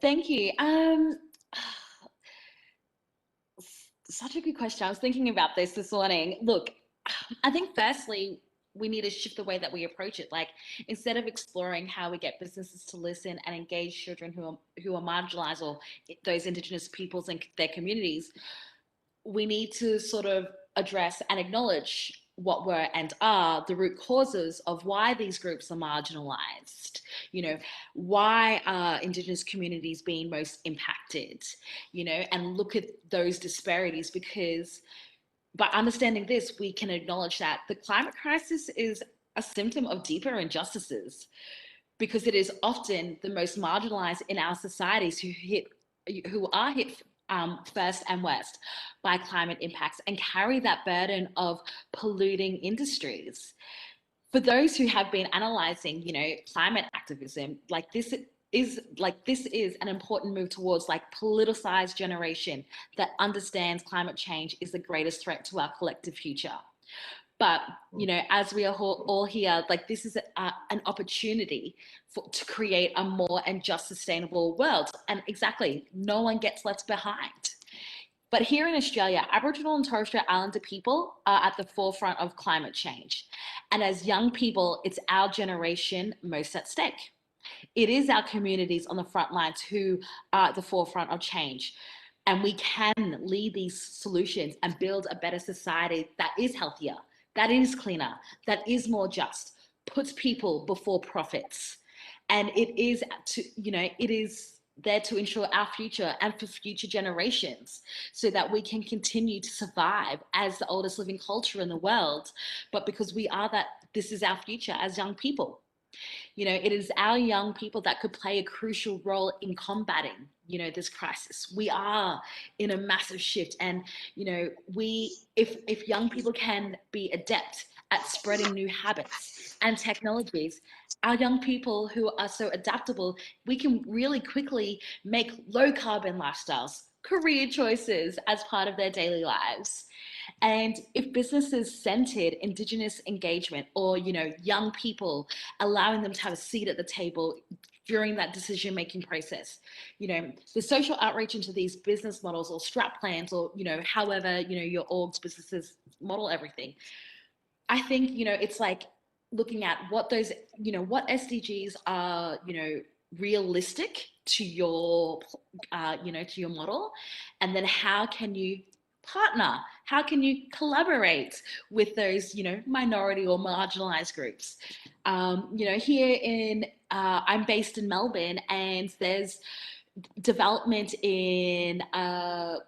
Thank you. Such a good question. I was thinking about this morning. Look, I think firstly, we need to shift the way that we approach it. Like, instead of exploring how we get businesses to listen and engage children who are marginalized, or those indigenous peoples and their communities, we need to sort of address and acknowledge what were and are the root causes of why these groups are marginalized. Why are indigenous communities being most impacted, and look at those disparities, because by understanding this, we can acknowledge that the climate crisis is a symptom of deeper injustices, because it is often the most marginalized in our societies who are hit first and worst by climate impacts and carry that burden of polluting industries. For those who have been analyzing, climate activism, this is an important move towards politicized generation that understands climate change is the greatest threat to our collective future. But, as we are all here, this is an opportunity to create a more and just sustainable world. And exactly, no one gets left behind. But here in Australia, Aboriginal and Torres Strait Islander people are at the forefront of climate change. And as young people, it's our generation most at stake. It is our communities on the front lines who are at the forefront of change. And we can lead these solutions and build a better society that is healthier, that is cleaner, that is more just, puts people before profits. And it is there to ensure our future and for future generations, so that we can continue to survive as the oldest living culture in the world. But because this is our future as young people. It is our young people that could play a crucial role in combating, this crisis. We are in a massive shift, and, if young people can be adept at spreading new habits and technologies, our young people who are so adaptable, we can really quickly make low carbon lifestyles, career choices as part of their daily lives. And if businesses centered Indigenous engagement, or, young people, allowing them to have a seat at the table during that decision-making process, the social outreach into these business models or strat plans, or, however, your orgs, businesses model everything. I think, it's looking at what those, what SDGs are, realistic to your, to your model, and then how can you partner? How can you collaborate with those, minority or marginalized groups? Here I'm based in Melbourne, and there's development in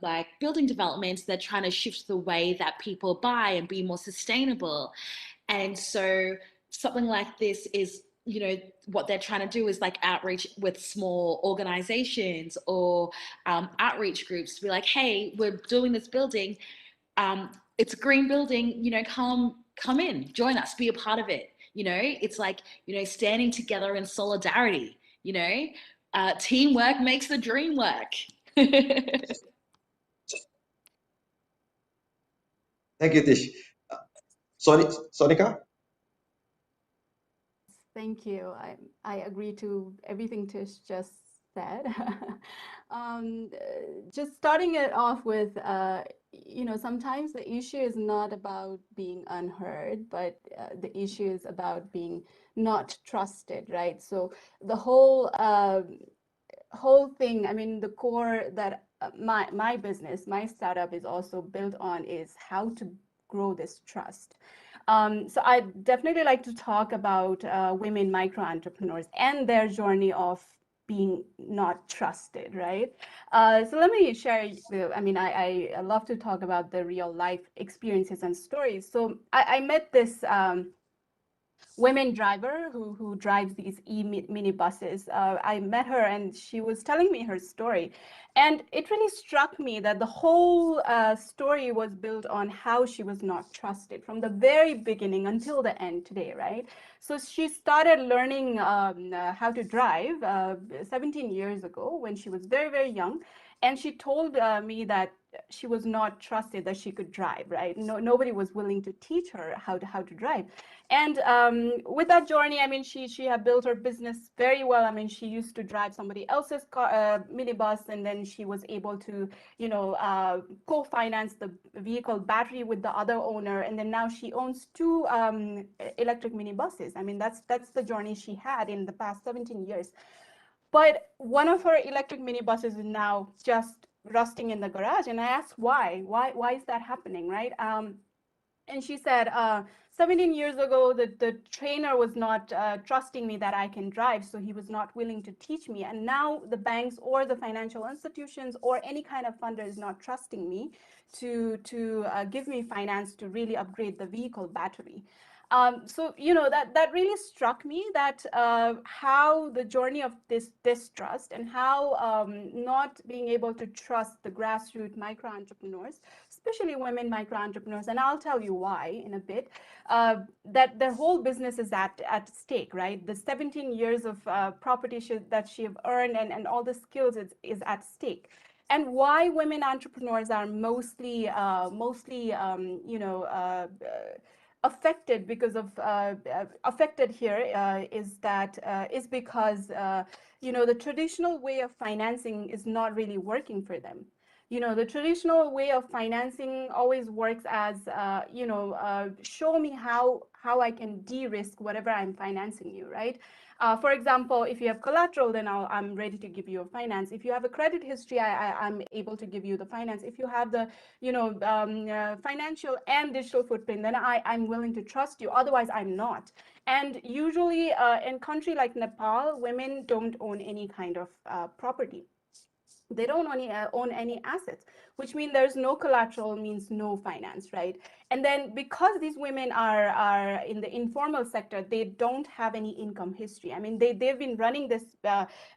like building developments. They're trying to shift the way that people buy and be more sustainable. And so something like this is, what they're trying to do is like outreach with small organizations or outreach groups to be like, hey, we're doing this building. It's a green building, come in, join us, be a part of it. It's like, standing together in solidarity, teamwork makes the dream work. Thank you, Tish. Sonika? Thank you. I agree to everything Tish just said. Just starting it off with, sometimes the issue is not about being unheard, but the issue is about being not trusted, right? So the whole thing, I mean, the core that my business, my startup is also built on is how to grow this trust. So I definitely like to talk about women micro entrepreneurs and their journey of being not trusted, right? So let me share. I love to talk about the real life experiences and stories. So I met this women driver who drives these mini buses. I met her and she was telling me her story. And it really struck me that the whole story was built on how she was not trusted from the very beginning until the end today, right? So she started learning how to drive 17 years ago when she was very, very young. And she told me that she was not trusted that she could drive, right? Nobody was willing to teach her how to drive. And with that journey, I mean, she had built her business very well. I mean, she used to drive somebody else's car, minibus, and then she was able to, co-finance the vehicle battery with the other owner. And then now she owns 2 electric minibuses. I mean, that's the journey she had in the past 17 years. But one of her electric minibuses is now just rusting in the garage. And I asked why is that happening, right? And she said, 17 years ago, the trainer was not trusting me that I can drive, so he was not willing to teach me. And now the banks or the financial institutions or any kind of funder is not trusting me to give me finance to really upgrade the vehicle battery. So that really struck me, that how the journey of this distrust and how not being able to trust the grassroots micro entrepreneurs, especially women micro entrepreneurs, and I'll tell you why in a bit, that their whole business is at stake, right? The 17 years of property that she have earned and all the skills is at stake. And why women entrepreneurs are mostly affected because of affected here is because the traditional way of financing is not really working for them. The traditional way of financing always works as show me how I can de-risk whatever I'm financing you, right? For example, if you have collateral, then I'm ready to give you a finance. If you have a credit history, I'm able to give you the finance. If you have the financial and digital footprint, then I'm willing to trust you. Otherwise, I'm not. And usually in a country like Nepal, women don't own any kind of property. They don't own any assets, which means there's no collateral, means no finance, right? And then because these women are in the informal sector, they don't have any income history. I mean, they've been running this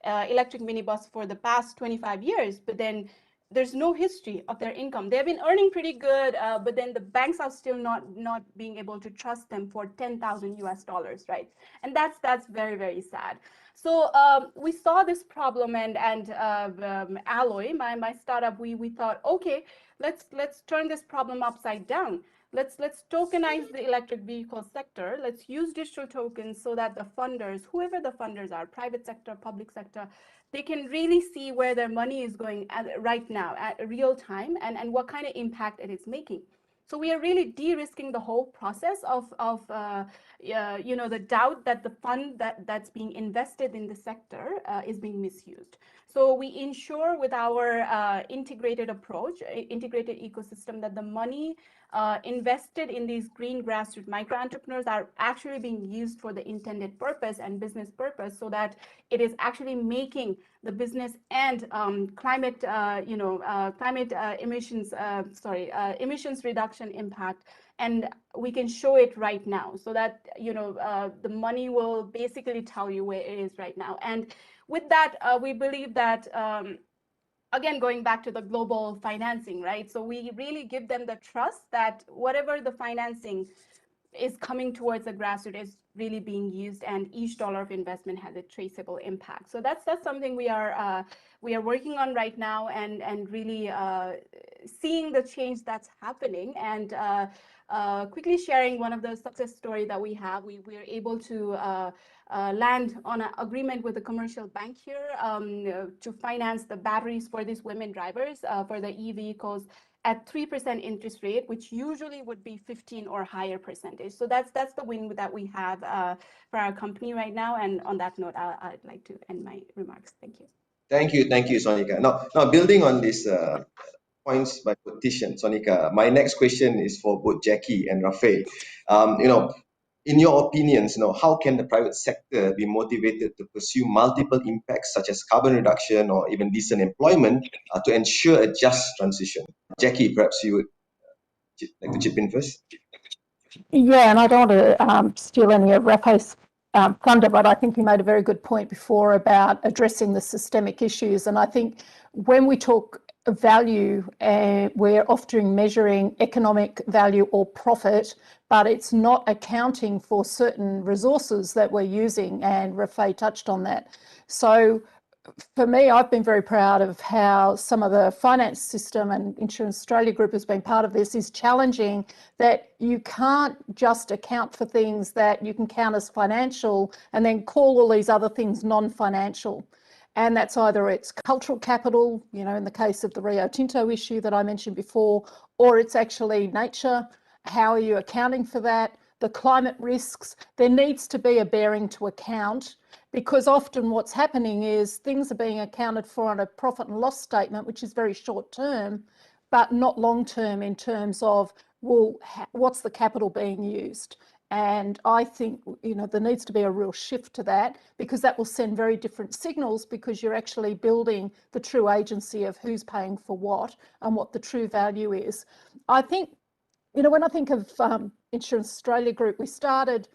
electric minibus for the past 25 years, but then there's no history of their income. They've been earning pretty good, but then the banks are still not being able to trust them for $10,000 US, right? And that's very, very sad. So we saw this problem, and Alloy, my startup, we thought, okay, let's turn this problem upside down. Let's tokenize the electric vehicle sector. Let's use digital tokens so that the funders, whoever the funders are, private sector, public sector, they can really see where their money is going right now at real time, and what kind of impact it is making. So we are really de-risking the whole process of the doubt that the fund that's being invested in the sector is being misused. So we ensure with our integrated approach, integrated ecosystem, that the money invested in these green grassroots micro entrepreneurs are actually being used for the intended purpose and business purpose, so that it is actually making the business and climate, emissions reduction impact. And we can show it right now, so that the money will basically tell you where it is right now. And with that, we believe that, again, going back to the global financing, right? So we really give them the trust that whatever the financing is coming towards the grassroots is really being used, and each dollar of investment has a traceable impact. So that's something we are working on right now, and really seeing the change that's happening. And quickly sharing one of the success story that we have, we were able to land on an agreement with a commercial bank here to finance the batteries for these women drivers for the e-vehicles at 3% interest rate, which usually would be 15 or higher percentage. So that's the win that we have for our company right now. And on that note, I'd like to end my remarks. Thank you. Thank you, Sonika. Now building on this points by Tish and Sonika, my next question is for both Jackie and Rafe. In your opinions, how can the private sector be motivated to pursue multiple impacts such as carbon reduction or even decent employment to ensure a just transition? Jackie, perhaps you would like to chip in first? Yeah, and I don't want to steal any of Rafe's thunder, but I think he made a very good point before about addressing the systemic issues. And I think when we talk value, we're often measuring economic value or profit, but it's not accounting for certain resources that we're using, and Rafe touched on that. So for me, I've been very proud of how some of the finance system, and Insurance Australia Group has been part of this, is challenging that you can't just account for things that you can count as financial and then call all these other things non-financial. And that's either it's cultural capital, in the case of the Rio Tinto issue that I mentioned before, or it's actually nature. How are you accounting for that? The climate risks. There needs to be a bearing to account, because often what's happening is things are being accounted for on a profit and loss statement, which is very short term, but not long term in terms of, well, what's the capital being used? And I think, there needs to be a real shift to that, because that will send very different signals, because you're actually building the true agency of who's paying for what and what the true value is. I think, when I think of Insurance Australia Group, we started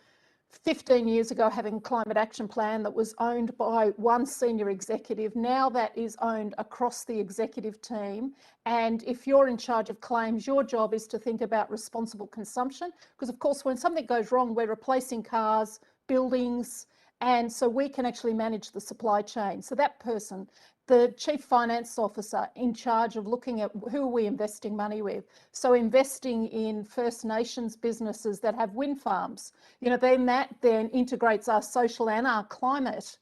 15 years ago having a climate action plan that was owned by one senior executive. Now that is owned across the executive team. And if you're in charge of claims, your job is to think about responsible consumption, because of course when something goes wrong, we're replacing cars, buildings, and so we can actually manage the supply chain. So that person, the chief finance officer in charge of looking at who are we investing money with. So investing in First Nations businesses that have wind farms, then that then integrates our social and our climate,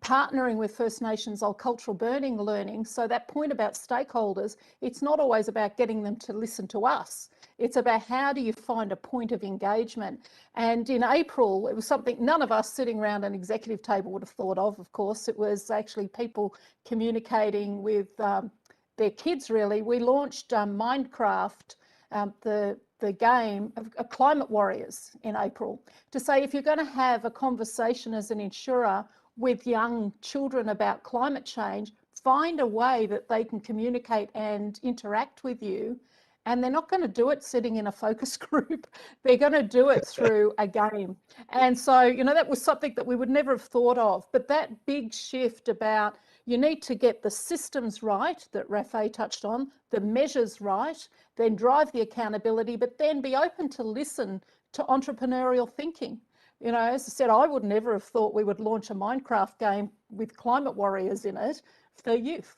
partnering with First Nations on cultural burning learning. So that point about stakeholders, it's not always about getting them to listen to us. It's about how do you find a point of engagement. And in April, it was something none of us sitting around an executive table would have thought of course. It was actually people communicating with their kids, really. We launched Minecraft, the game of Climate Warriors in April, to say if you're going to have a conversation as an insurer with young children about climate change, find a way that they can communicate and interact with you. And they're not going to do it sitting in a focus group. They're going to do it through a game. And so, that was something that we would never have thought of. But that big shift about you need to get the systems right that Rafe touched on, the measures right, then drive the accountability, but then be open to listen to entrepreneurial thinking. As I said, I would never have thought we would launch a Minecraft game with climate warriors in it for youth.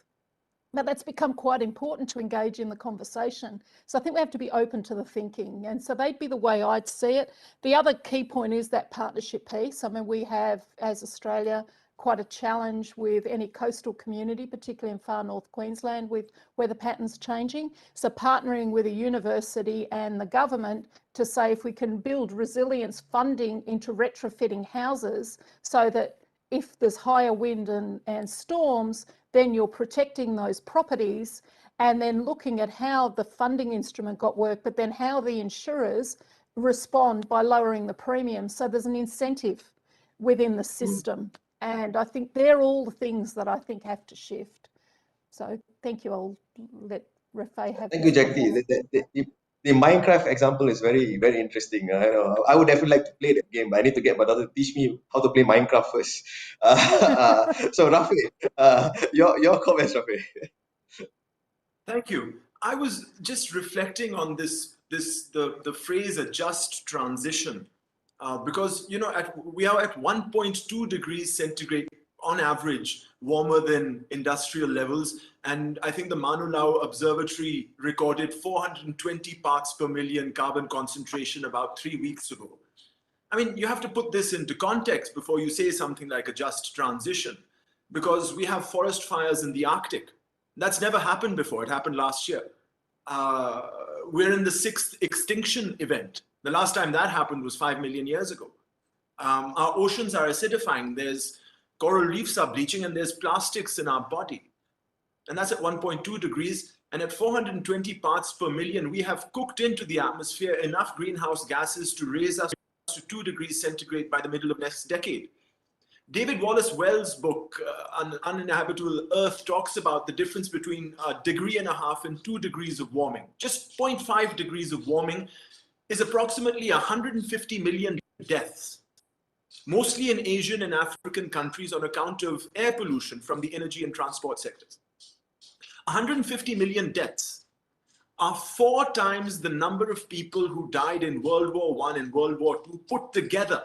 But that's become quite important to engage in the conversation. So I think we have to be open to the thinking. And so they'd be the way I'd see it. The other key point is that partnership piece. I mean, we have, as Australia, quite a challenge with any coastal community, particularly in far north Queensland, with weather patterns changing. So partnering with a university and the government to say if we can build resilience funding into retrofitting houses so that if there's higher wind and storms, then you're protecting those properties and then looking at how the funding instrument got worked, but then how the insurers respond by lowering the premium. So there's an incentive within the system. And I think they're all the things that I think have to shift. So thank you. I'll let Rafay have. Thank you, Jackie. The Minecraft example is very, very interesting. I would definitely like to play that game, but I need to get my daughter to teach me how to play Minecraft first. So, Rafi, your comments, Rafi. Thank you. I was just reflecting on the phrase "a just transition," because we are at 1.2 degrees centigrade on average warmer than industrial levels, and I think the Manulao Observatory recorded 420 parts per million carbon concentration about 3 weeks ago. I mean, you have to put this into context before you say something like a just transition, because we have forest fires in the Arctic. That's never happened before. It happened last year. We're in the 6th extinction event. The last time that happened was 5 million years ago. Our oceans are acidifying. There's coral reefs are bleaching, and there's plastics in our body. And that's at 1.2 degrees. And at 420 parts per million, we have cooked into the atmosphere enough greenhouse gases to raise us to 2 degrees centigrade by the middle of next decade. David Wallace Wells' book, Uninhabitable Earth, talks about the difference between 1.5 degrees and 2 degrees of warming. Just 0.5 degrees of warming is approximately 150 million deaths, mostly in Asian and African countries on account of air pollution from the energy and transport sectors. 150 million deaths are 4 times the number of people who died in World War I and World War II put together.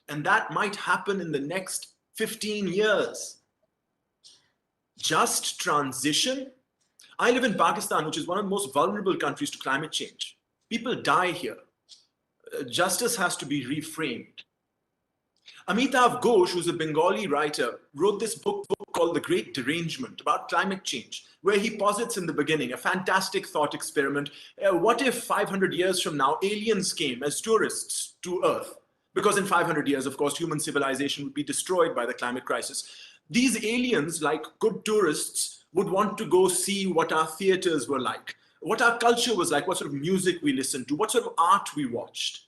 And that might happen in the next 15 years. Just transition? I live in Pakistan, which is one of the most vulnerable countries to climate change. People die here. Justice has to be reframed. Amitav Ghosh, who's a Bengali writer, wrote this book called The Great Derangement about climate change, where he posits in the beginning a fantastic thought experiment. What if 500 years from now, aliens came as tourists to Earth? Because in 500 years, of course, human civilization would be destroyed by the climate crisis. These aliens, like good tourists, would want to go see what our theaters were like, what our culture was like, what sort of music we listened to, what sort of art we watched.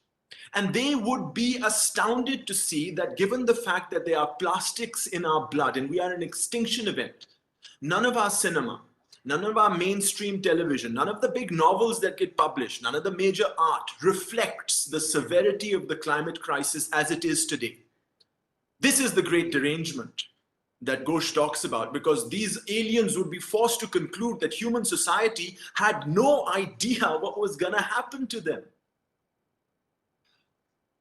And they would be astounded to see that given the fact that there are plastics in our blood and we are an extinction event, none of our cinema, none of our mainstream television, none of the big novels that get published, none of the major art reflects the severity of the climate crisis as it is today. This is the great derangement that Ghosh talks about, because these aliens would be forced to conclude that human society had no idea what was going to happen to them.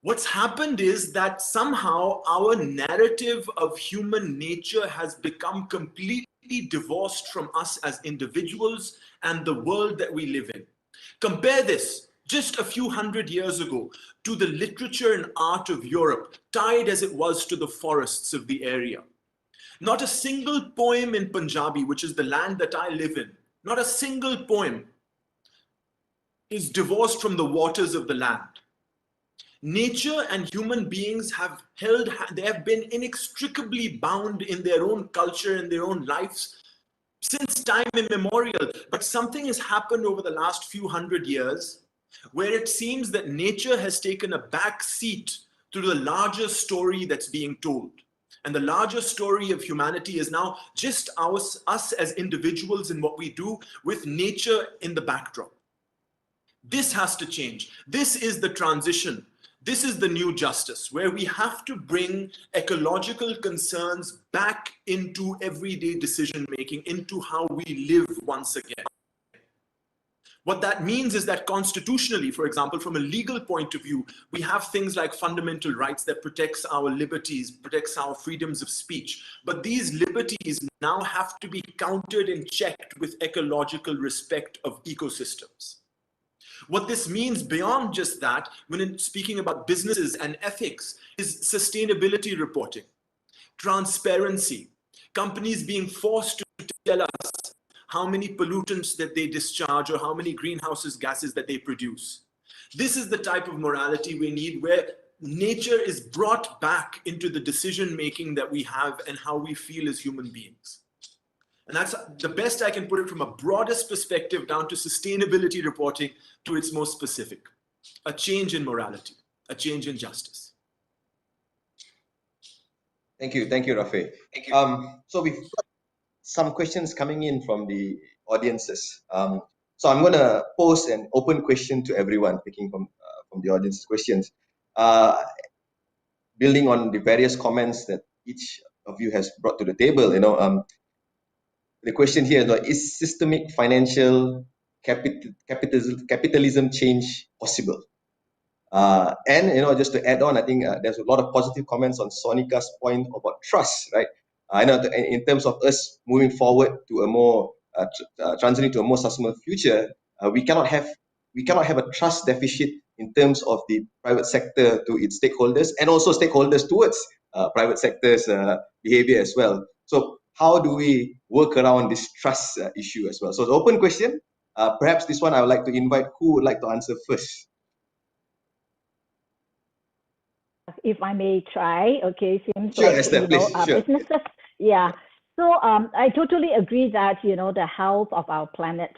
What's happened is that somehow our narrative of human nature has become completely divorced from us as individuals and the world that we live in. Compare this just a few hundred years ago to the literature and art of Europe, tied as it was to the forests of the area. Not a single poem in Punjabi, which is the land that I live in, not a single poem is divorced from the waters of the land. Nature and human beings they have been inextricably bound in their own culture and their own lives since time immemorial. But something has happened over the last few hundred years where it seems that nature has taken a back seat to the larger story that's being told. And the larger story of humanity is now just us as individuals in what we do, with nature in the backdrop. This has to change. This is the transition. This is the new justice, where we have to bring ecological concerns back into everyday decision-making, into how we live once again. What that means is that constitutionally, for example, from a legal point of view, we have things like fundamental rights that protects our liberties, protects our freedoms of speech. But these liberties now have to be countered and checked with ecological respect of ecosystems. What this means beyond just that, when speaking about businesses and ethics, is sustainability reporting, transparency, companies being forced to tell us how many pollutants that they discharge or how many greenhouse gases that they produce. This is the type of morality we need, where nature is brought back into the decision-making that we have and how we feel as human beings. And that's the best I can put it, from a broadest perspective down to sustainability reporting to its most specific. A change in morality, a change in justice. Thank you, Rafi. Thank you. So we've got some questions coming in from the audiences. So I'm going to pose an open question to everyone, picking from the audience's questions, building on the various comments that each of you has brought to the table. The question here is systemic financial capitalism change possible? And just to add on, I think there's a lot of positive comments on Sonika's point about trust, right? I know in terms of us moving forward to a more transitioning to a more sustainable future, we cannot have a trust deficit in terms of the private sector to its stakeholders, and also stakeholders towards private sector's behavior as well. So how do we work around this trust issue as well? So the open question, perhaps this one I would like to invite who would like to answer first. If I may try, okay, seems sure, like, Esther, please, sure. businesses, yeah. So I totally agree that, the health of our planet,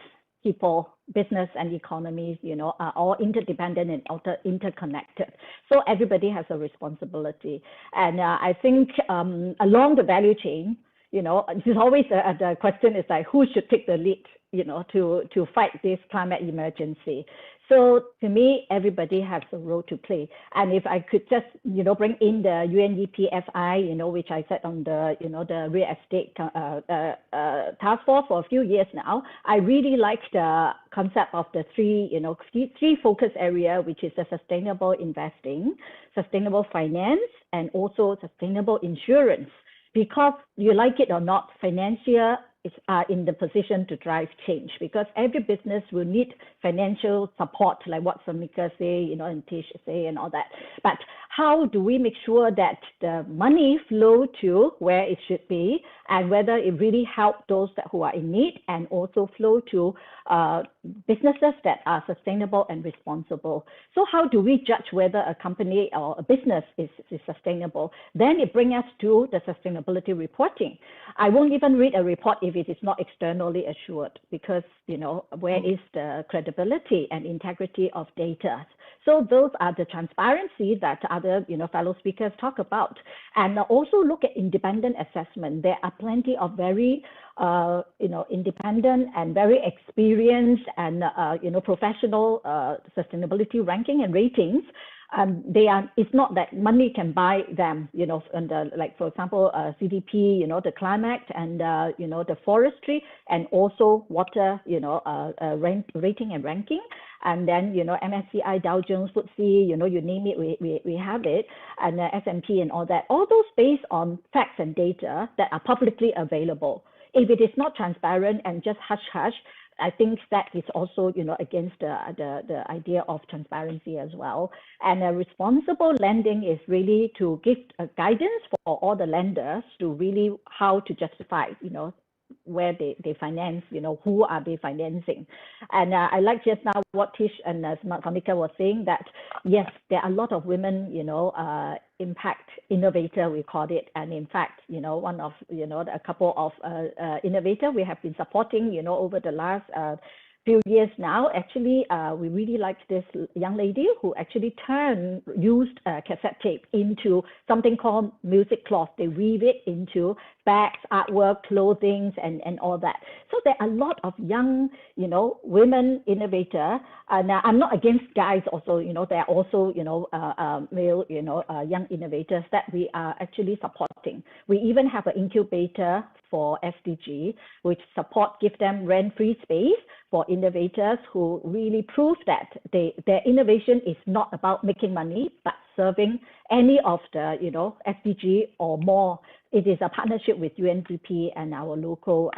people, business and economies, are all interdependent and interconnected. So everybody has a responsibility. And I think along the value chain, there's always the question is like, who should take the lead, to fight this climate emergency. So to me, everybody has a role to play. And if I could just, bring in the UNEP-FI, which I said on the, the real estate task force for a few years now, I really like the concept of the three focus area, which is the sustainable investing, sustainable finance, and also sustainable insurance. Because you like it or not, financial are in the position to drive change, because every business will need financial support, like what Sonika say, and Tish say and all that. But how do we make sure that the money flow to where it should be, and whether it really helps those who are in need, and also flow to businesses that are sustainable and responsible? So how do we judge whether a company or a business is sustainable? Then it brings us to the sustainability reporting. I won't even read a report if it is not externally assured, because where is the credibility and integrity of data? So those are the transparency that other fellow speakers talk about. And also look at independent assessment. There are plenty of very independent and very experienced and professional sustainability ranking and ratings. It's not that money can buy them, and like, for example, CDP, the climate and the forestry, and also water, rating and ranking. And then, MSCI, Dow Jones, FTSE, you name it, we have it, and S&P and all that. All those based on facts and data that are publicly available. If it is not transparent and just hush-hush, I think that is also, against the idea of transparency as well. And responsible lending is really to give guidance for all the lenders to really how to justify, where they finance, who are they financing. And I like just now what Tish and Sonika was saying, that yes, there are a lot of women, impact innovator, we call it. And in fact, one of, a couple of innovator we have been supporting, over the last few years now. Actually, we really like this young lady who actually used cassette tape into something called music cloth. They weave it into bags, artwork, clothing, and all that. So there are a lot of young, women innovator. Now I'm not against guys also, there are also, male, young innovators that we are actually supporting. We even have an incubator for SDG, which give them rent-free space for innovators who really prove that their innovation is not about making money, but serving any of the, SDG or more. It is a partnership with UNDP and our local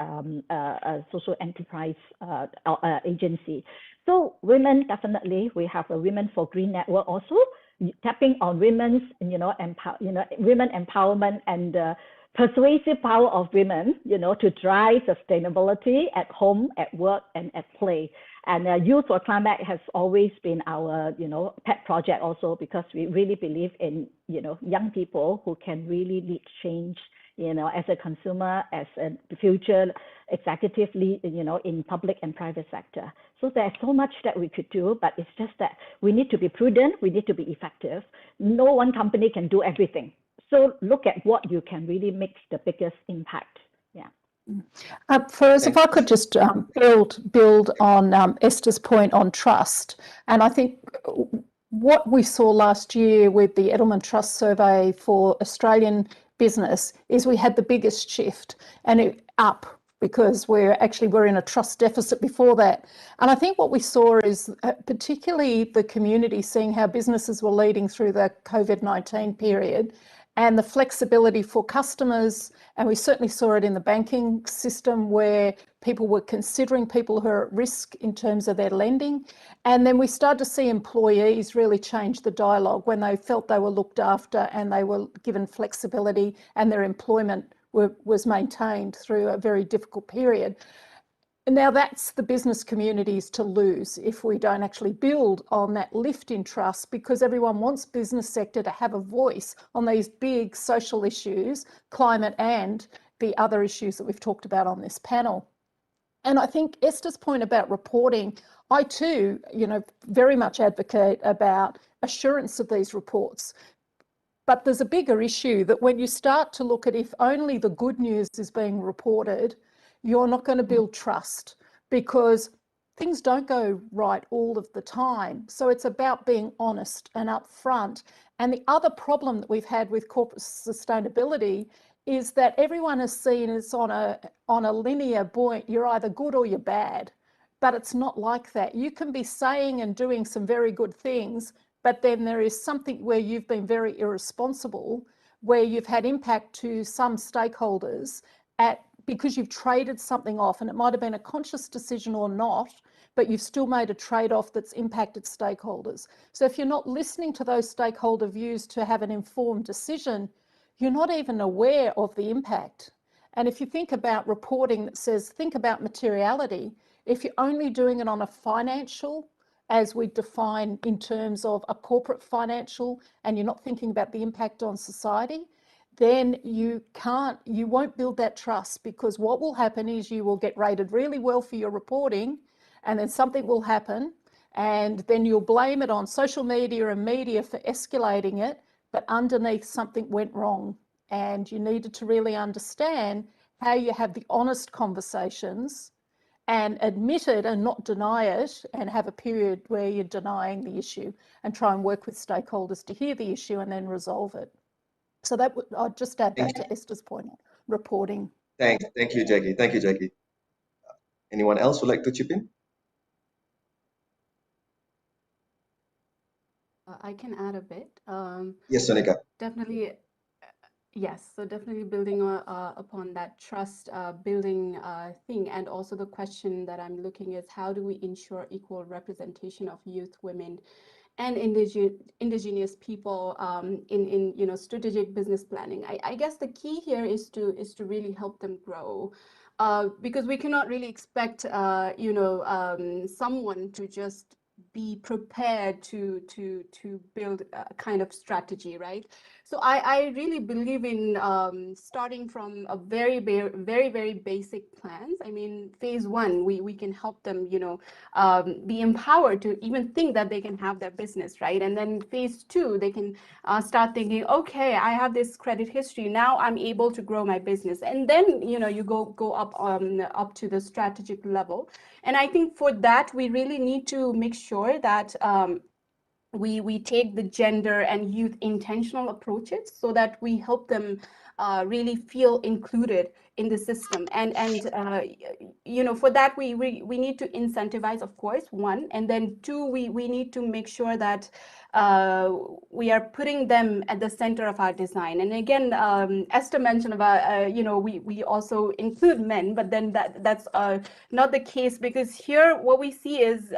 social enterprise agency. So women, definitely, we have a Women for Green network also, tapping on women's, women empowerment and persuasive power of women, to drive sustainability at home, at work, and at play. And Youth for Climate has always been our, pet project also, because we really believe in, young people who can really lead change as a consumer, as a future executive lead, in public and private sector. So there's so much that we could do, but it's just that we need to be prudent, we need to be effective. No one company can do everything. So look at what you can really make the biggest impact. Yeah. Feroz, if I could just build on Esther's point on trust, and I think what we saw last year with the Edelman Trust Survey for Australian business is we had the biggest shift, and up, because we're in a trust deficit before that. And I think what we saw is particularly the community seeing how businesses were leading through the COVID-19 period, and the flexibility for customers. And we certainly saw it in the banking system where people were considering people who are at risk in terms of their lending. And then we started to see employees really change the dialogue when they felt they were looked after and they were given flexibility and their employment was maintained through a very difficult period. And now that's the business communities to lose if we don't actually build on that lift in trust, because everyone wants business sector to have a voice on these big social issues, climate and the other issues that we've talked about on this panel. And I think Esther's point about reporting, I too, very much advocate about assurance of these reports. But there's a bigger issue that when you start to look at if only the good news is being reported, you're not going to build trust, because things don't go right all of the time. So it's about being honest and upfront. And the other problem that we've had with corporate sustainability is that everyone is seen as on a linear point. You're either good or you're bad, but it's not like that. You can be saying and doing some very good things, but then there is something where you've been very irresponsible, where you've had impact to some stakeholders because you've traded something off, and it might have been a conscious decision or not, but you've still made a trade-off that's impacted stakeholders. So if you're not listening to those stakeholder views to have an informed decision, you're not even aware of the impact. And if you think about reporting that says, think about materiality, if you're only doing it on a financial, as we define in terms of a corporate financial, and you're not thinking about the impact on society, then you won't build that trust, because what will happen is you will get rated really well for your reporting, and then something will happen, and then you'll blame it on social media and media for escalating it, but underneath something went wrong. And you needed to really understand how you have the honest conversations and admit it and not deny it, and have a period where you're denying the issue and try and work with stakeholders to hear the issue and then resolve it. So that I'd just add that to Esther's point on reporting. Thank you, Jackie. Thank you, Jackie. Anyone else would like to chip in? I can add a bit. Yes, Sonika. Definitely. Yes, so definitely building upon that trust building thing. And also the question that I'm looking is, how do we ensure equal representation of youth, women, and indigenous people in strategic business planning? I guess the key here is to really help them grow, because we cannot really expect someone to just be prepared to build a kind of strategy, right? So I really believe in starting from a very basic plans. I mean, phase one, we can help them, be empowered to even think that they can have their business, right? And then phase two, they can start thinking, okay, I have this credit history. Now I'm able to grow my business. And then, you go up to the strategic level. And I think for that, we really need to make sure that we take the gender and youth intentional approaches so that we help them really feel included in the system. And for that, we need to incentivize, of course, one, and then two, we need to make sure that we are putting them at the center of our design. And again, Esther mentioned about, we also include men, but then that's not the case, because here what we see is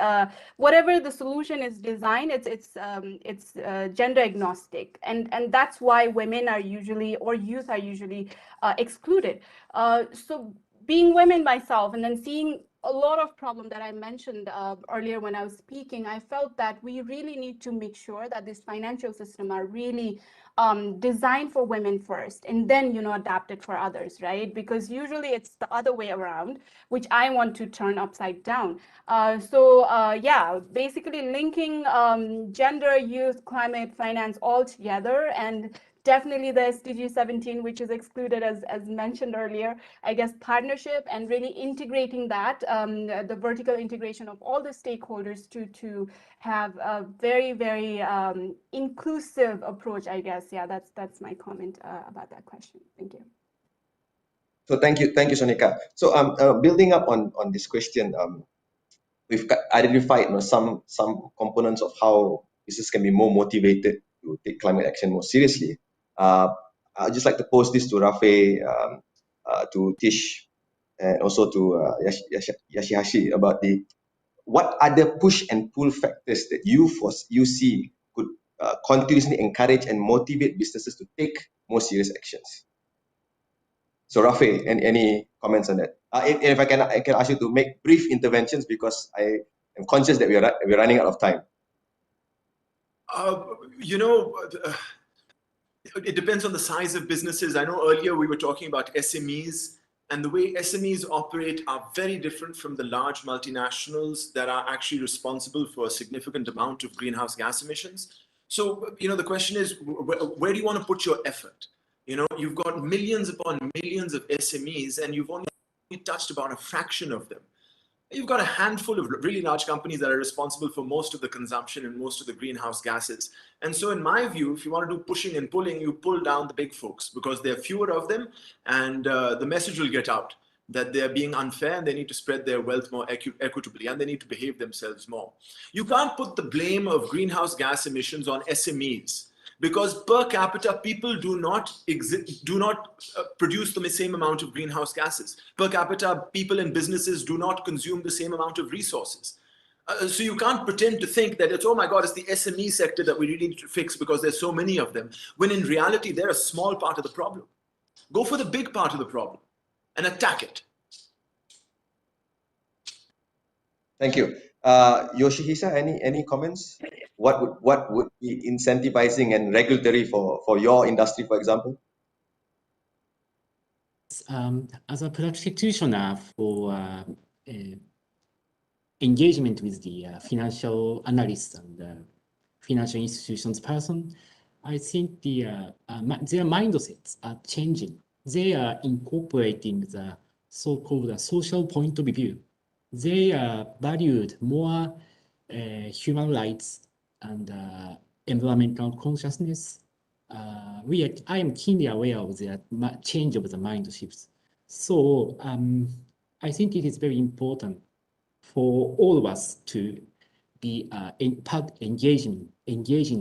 whatever the solution is designed, it's gender agnostic, and that's why women are usually, or youth are usually excluded. So being women myself, and then seeing a lot of problem that I mentioned earlier when I was speaking, I felt that we really need to make sure that this financial system are really designed for women first, and then, adapted for others, right? Because usually it's the other way around, which I want to turn upside down. Yeah, basically linking gender, youth, climate, finance all together, and definitely the SDG 17, which is excluded as mentioned earlier, I guess partnership and really integrating that, the vertical integration of all the stakeholders to have a very, very inclusive approach, I guess. Yeah, that's my comment about that question. Thank you. So thank you, Sonika. So building up on this question, we've identified some components of how business can be more motivated to take climate action more seriously. I'd just like to pose this to Rafe, to Tish, and also to Yashihashi about what other push and pull factors that you see could continuously encourage and motivate businesses to take more serious actions. So Rafe, any comments on that? If I can ask you to make brief interventions, because I am conscious that we're running out of time. It depends on the size of businesses. I know earlier we were talking about SMEs, and the way SMEs operate are very different from the large multinationals that are actually responsible for a significant amount of greenhouse gas emissions. So, the question is, where do you want to put your effort? You've got millions upon millions of SMEs, and you've only touched about a fraction of them. You've got a handful of really large companies that are responsible for most of the consumption and most of the greenhouse gases. And so in my view, if you want to do pushing and pulling, you pull down the big folks because there are fewer of them, and the message will get out that they're being unfair and they need to spread their wealth more equitably, and they need to behave themselves more. You can't put the blame of greenhouse gas emissions on SMEs, because per capita, people do not produce the same amount of greenhouse gases. Per capita, people and businesses do not consume the same amount of resources. So you can't pretend to think that it's, oh my God, it's the SME sector that we really need to fix because there's so many of them, when in reality, they're a small part of the problem. Go for the big part of the problem and attack it. Thank you. Yoshihisa, any comments? What would be incentivizing and regulatory for your industry, for example? As a practitioner for engagement with the financial analysts and financial institutions person, I think their mindsets are changing. They are incorporating the so-called social point of view. They valued more human rights and environmental consciousness. I am keenly aware of the change of the mind shifts. So I think it is very important for all of us to be engaging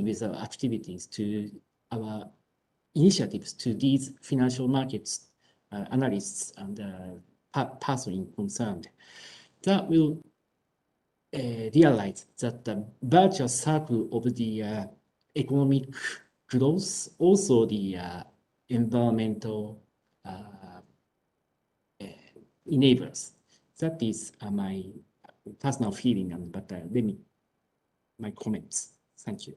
with our activities, to our initiatives, to these financial markets analysts and person concerned, that will realize that the virtuous circle of the economic growth, also the environmental enablers. That is my personal feeling, but my comments. Thank you.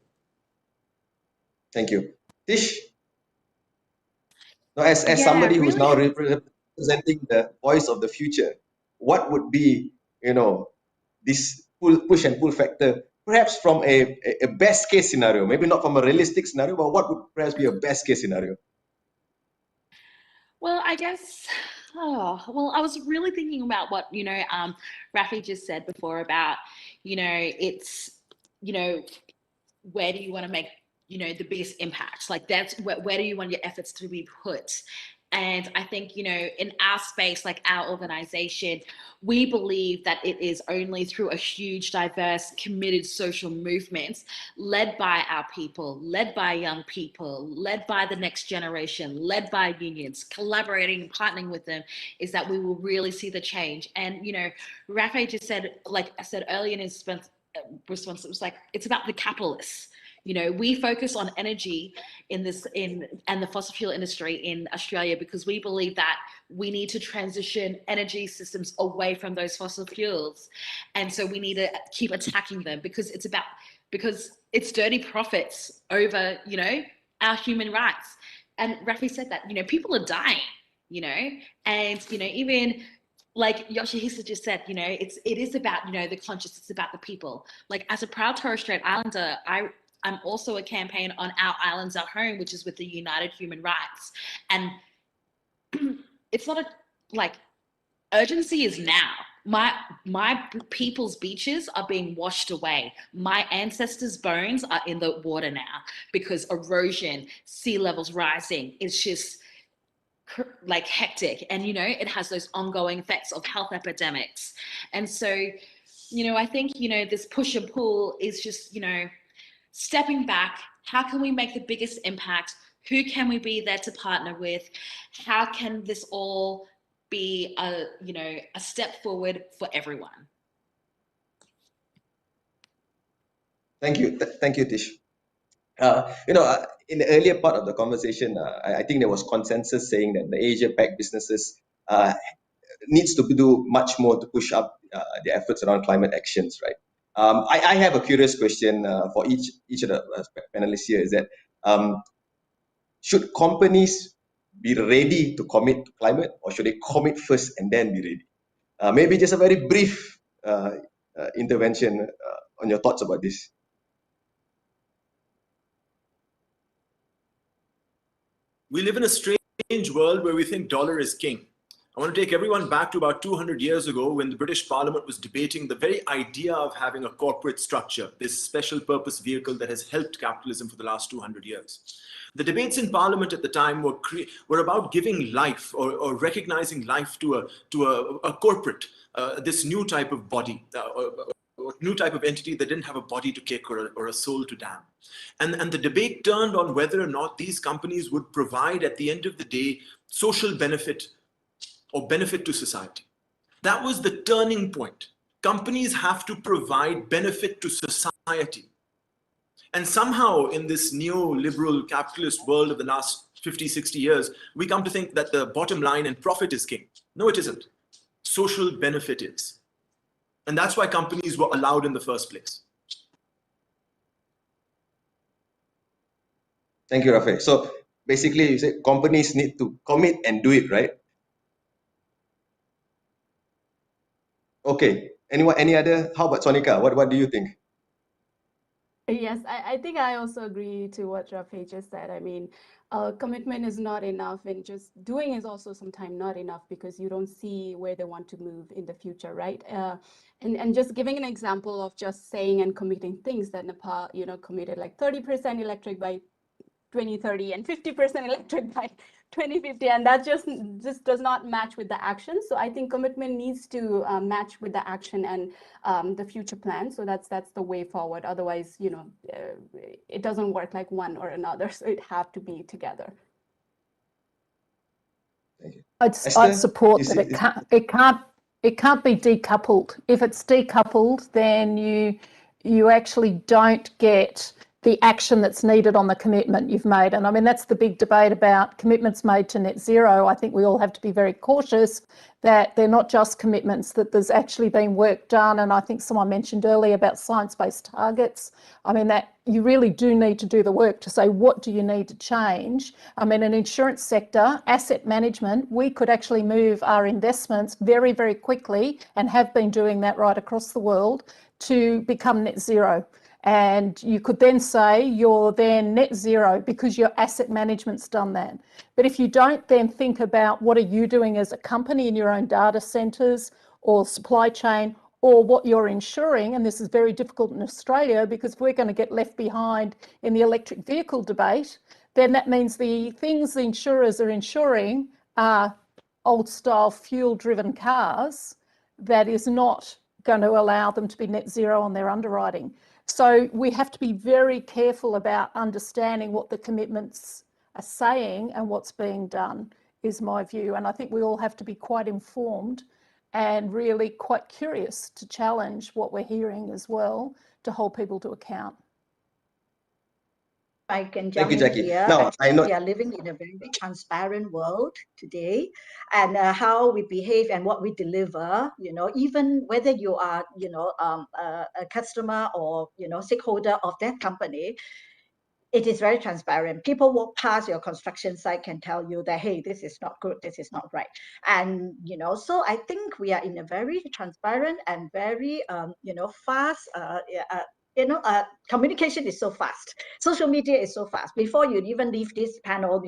Thank you. Tish? Now, as somebody who's now representing the voice of the future, what would be, this push and pull factor, perhaps from a best case scenario, maybe not from a realistic scenario, but what would perhaps be a best case scenario? Well, I guess, I was really thinking about what, Rafi just said before about, it's, where do you want to make, the biggest impact? Like that's where do you want your efforts to be put? And I think, in our space, like our organization, we believe that it is only through a huge, diverse, committed social movement led by our people, led by young people, led by the next generation, led by unions, collaborating and partnering with them, is that we will really see the change. And, Rafa just said, like I said earlier in his response, it was like, it's about the capitalists. We focus on energy and the fossil fuel industry in Australia because we believe that we need to transition energy systems away from those fossil fuels. And so we need to keep attacking them because it's dirty profits over, our human rights. And Rafi said that, people are dying, and, even like Yoshihisa just said, it is about, the conscious, it's about the people. Like, as a proud Torres Strait Islander, I'm also a campaign on Our Islands, Our Home, which is with the United Human Rights. And it's not urgency is now. My people's beaches are being washed away. My ancestors' bones are in the water now because erosion, sea levels rising. It's just like hectic, and it has those ongoing effects of health epidemics. And so I think this push and pull is just stepping back. How can we make the biggest impact? Who can we be there to partner with? How can this all be a step forward for everyone? Thank you, Tish. In the earlier part of the conversation, I think there was consensus saying that the Asia Pac businesses needs to do much more to push up the efforts around climate actions, right? I have a curious question for each of the panelists here, is that should companies be ready to commit to climate, or should they commit first and then be ready? Maybe just a very brief intervention on your thoughts about this. We live in a strange world where we think dollar is king. I want to take everyone back to about 200 years ago when the British Parliament was debating the very idea of having a corporate structure, this special purpose vehicle that has helped capitalism for the last 200 years. The debates in Parliament at the time were about giving life or recognizing life to a corporate, this new type of body, new type of entity that didn't have a body to kick or a soul to damn. And the debate turned on whether or not these companies would provide, at the end of the day, social benefit or benefit to society. That was the turning point. Companies have to provide benefit to society. And somehow in this neoliberal capitalist world of the last 50, 60 years, we come to think that the bottom line and profit is king. No, it isn't. Social benefit is. And that's why companies were allowed in the first place. Thank you, Rafi. So basically, you say companies need to commit and do it, right? Okay. Any other? How about Sonika? What do you think? Yes, I think I also agree to what Rafi just said. I mean, commitment is not enough, and just doing is also sometimes not enough because you don't see where they want to move in the future, right? And just giving an example of just saying and committing things that Nepal, committed like 30% electric by 2030 and 50% electric by 2050, and that just does not match with the action. So I think commitment needs to match with the action and the future plan. So that's the way forward. Otherwise, it doesn't work like one or another. So it have to be together. Thank you. I'd support that it can't be decoupled. If it's decoupled, then you actually don't get the action that's needed on the commitment you've made. And I mean, that's the big debate about commitments made to net zero. I think we all have to be very cautious that they're not just commitments, that there's actually been work done. And I think someone mentioned earlier about science-based targets. I mean, that you really do need to do the work to say, what do you need to change? I mean, an insurance sector, asset management, we could actually move our investments very, very quickly, and have been doing that right across the world, to become net zero. And you could then say you're then net zero because your asset management's done that. But if you don't then think about what are you doing as a company in your own data centres or supply chain, or what you're insuring, and this is very difficult in Australia because if we're going to get left behind in the electric vehicle debate, then that means the things the insurers are insuring are old style fuel driven cars that is not going to allow them to be net zero on their underwriting. So we have to be very careful about understanding what the commitments are saying and what's being done, is my view. And I think we all have to be quite informed and really quite curious to challenge what we're hearing as well, to hold people to account. I can Thank jump you, in Jackie. here. Now, I I think know. we are living in a very transparent world today, and how we behave and what we deliver, even whether you are, a customer or, stakeholder of that company, it is very transparent. People walk past your construction site can tell you that, hey, this is not good, this is not right. And, so I think we are in a very transparent and very, fast, communication is so fast. Social media is so fast. Before you even leave this panel,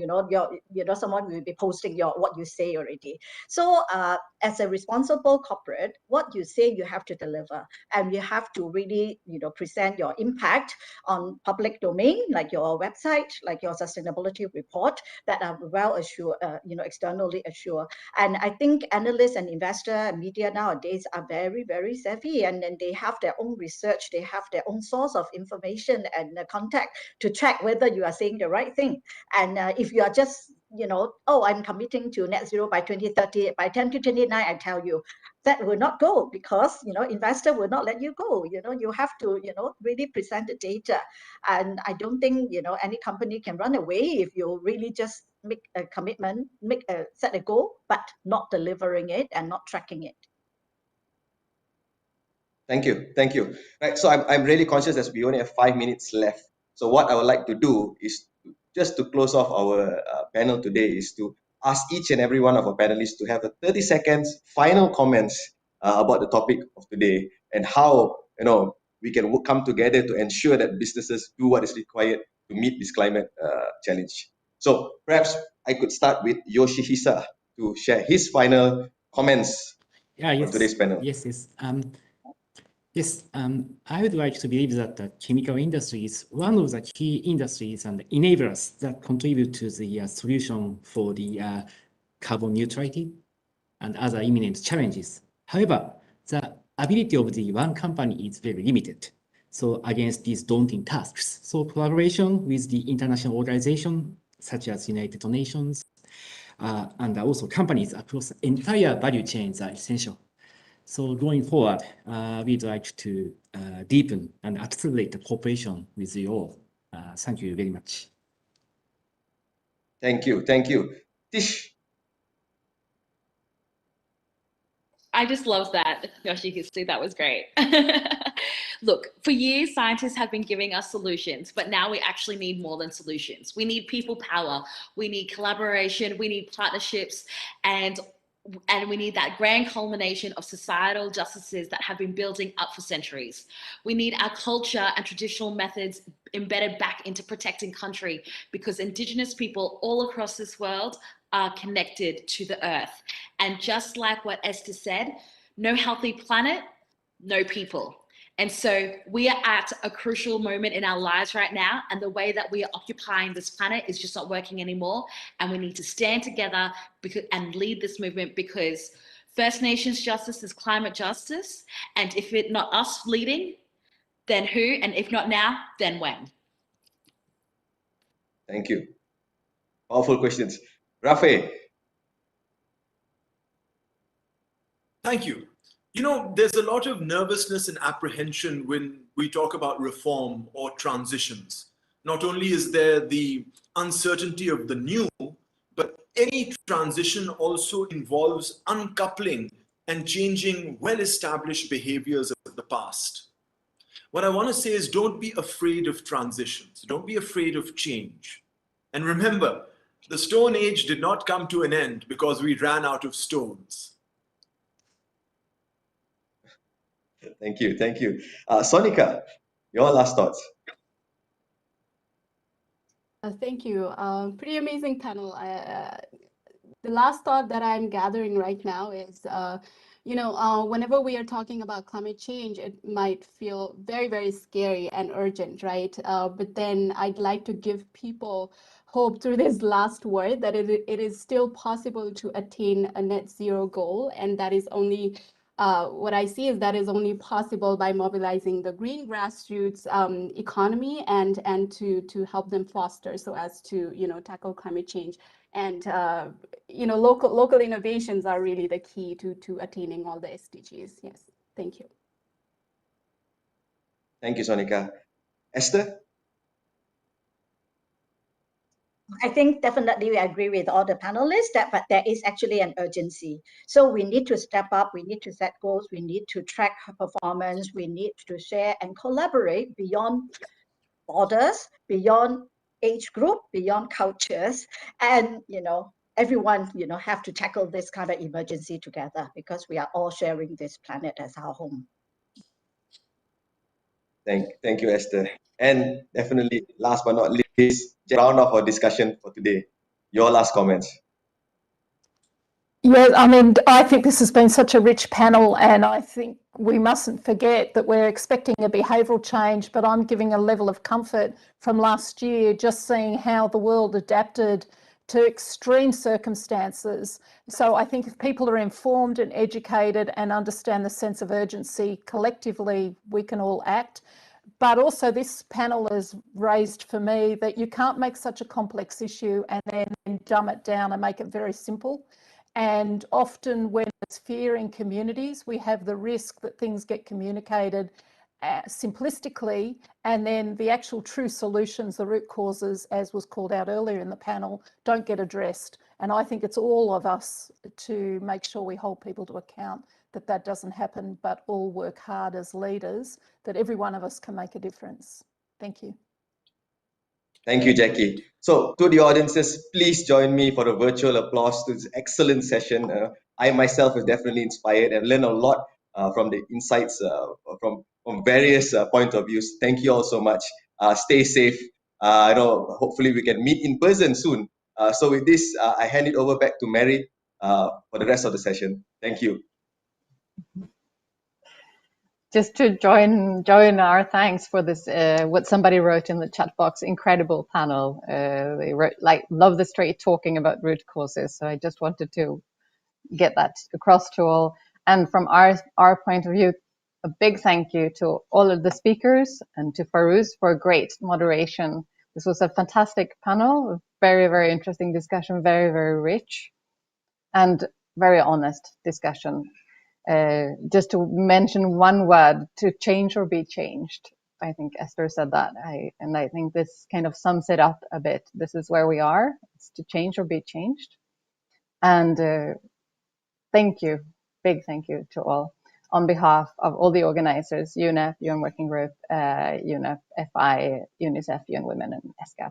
someone will be posting what you say already. So as a responsible corporate, what you say you have to deliver, and you have to really, present your impact on public domain, like your website, like your sustainability report, that are well assured, externally assured. And I think analysts and investor and media nowadays are very, very savvy, and then they have their own research, they have their own source of information and contact to check whether you are saying the right thing. And if you are just, oh, I'm committing to net zero by 2030, by 2029, I tell you, that will not go, because, investor will not let you go. You have to, really present the data. And I don't think, any company can run away if you really just make a commitment, set a goal, but not delivering it and not tracking it. Thank you. Thank you. Right. So I'm really conscious as we only have 5 minutes left. So what I would like to do is just to close off our panel today is to ask each and every one of our panelists to have a 30 seconds final comments about the topic of today, and how we can come together to ensure that businesses do what is required to meet this climate challenge. So perhaps I could start with Yoshihisa to share his final comments on today's panel. Yes, I would like to believe that the chemical industry is one of the key industries and enablers that contribute to the solution for the carbon neutrality and other imminent challenges. However, the ability of the one company is very limited. So against these daunting tasks, so collaboration with the international organizations such as United Nations and also companies across the entire value chains are essential. So going forward, we'd like to deepen and accelerate the cooperation with you all. Thank you very much. Thank you. Thank you. Tish. I just love that, Yoshihisa. That was great. Look, for years, scientists have been giving us solutions, but now we actually need more than solutions. We need people power. We need collaboration. We need partnerships. And we need that grand culmination of societal justices that have been building up for centuries. We need our culture and traditional methods embedded back into protecting country, because Indigenous people all across this world are connected to the earth. And just like what Esther said, no healthy planet, no people. And so we are at a crucial moment in our lives right now, and the way that we are occupying this planet is just not working anymore. And we need to stand together and lead this movement, because First Nations justice is climate justice. And if it's not us leading, then who? And if not now, then when? Thank you. Powerful questions. Rafe. Thank you. There's a lot of nervousness and apprehension when we talk about reform or transitions. Not only is there the uncertainty of the new, but any transition also involves uncoupling and changing well-established behaviors of the past. What I want to say is, don't be afraid of transitions. Don't be afraid of change. And remember, the Stone Age did not come to an end because we ran out of stones. Thank you. Thank you. Sonika, your last thoughts. Thank you. Pretty amazing panel. The last thought that I'm gathering right now is, whenever we are talking about climate change, it might feel very, very scary and urgent, right? But then I'd like to give people hope through this last word that it is still possible to attain a net zero goal. And that is only, what I see is that is only possible by mobilizing the green grassroots economy and to help them foster so as to, tackle climate change. And local innovations are really the key to attaining all the SDGs. Yes, thank you. Thank you, Sonika. Esther? I think definitely we agree with all the panelists but there is actually an urgency. So we need to step up, we need to set goals, we need to track performance, we need to share and collaborate beyond borders, beyond age group, beyond cultures, and everyone have to tackle this kind of emergency together because we are all sharing this planet as our home. Thank you, Esther. And definitely, last but not least, round off our discussion for today. Your last comments. Yeah, I mean, I think this has been such a rich panel, and I think we mustn't forget that we're expecting a behavioural change, but I'm giving a level of comfort from last year, just seeing how the world adapted to extreme circumstances. So I think if people are informed and educated and understand the sense of urgency, collectively we can all act. But also this panel has raised for me that you can't make such a complex issue and then dumb it down and make it very simple. And often when there's fear in communities, we have the risk that things get communicated simplistically, and then the actual true solutions, the root causes, as was called out earlier in the panel, don't get addressed. And I think it's all of us to make sure we hold people to account that that doesn't happen, but all work hard as leaders, that every one of us can make a difference. Thank you. Thank you, Jackie. So to the audiences, please join me for a virtual applause to this excellent session. I myself was definitely inspired and learned a lot from the insights from various points of views. Thank you all so much. Stay safe. Hopefully we can meet in person soon. So with this, I hand it over back to Mary for the rest of the session. Thank you. Just to join our thanks for this, what somebody wrote in the chat box, incredible panel. They wrote, love the straight talking about root causes. So I just wanted to get that across to all. And from our point of view, a big thank you to all of the speakers and to Farouz for great moderation. This was a fantastic panel, very, very interesting discussion, very, very rich and very honest discussion. Just to mention one word, to change or be changed. I think Esther said that, and I think this kind of sums it up a bit. This is where we are. It's to change or be changed. And thank you, big thank you to all on behalf of all the organizers, UNEP, UN Working Group, UNEP, FI, UNICEF, UN Women, and ESCAP.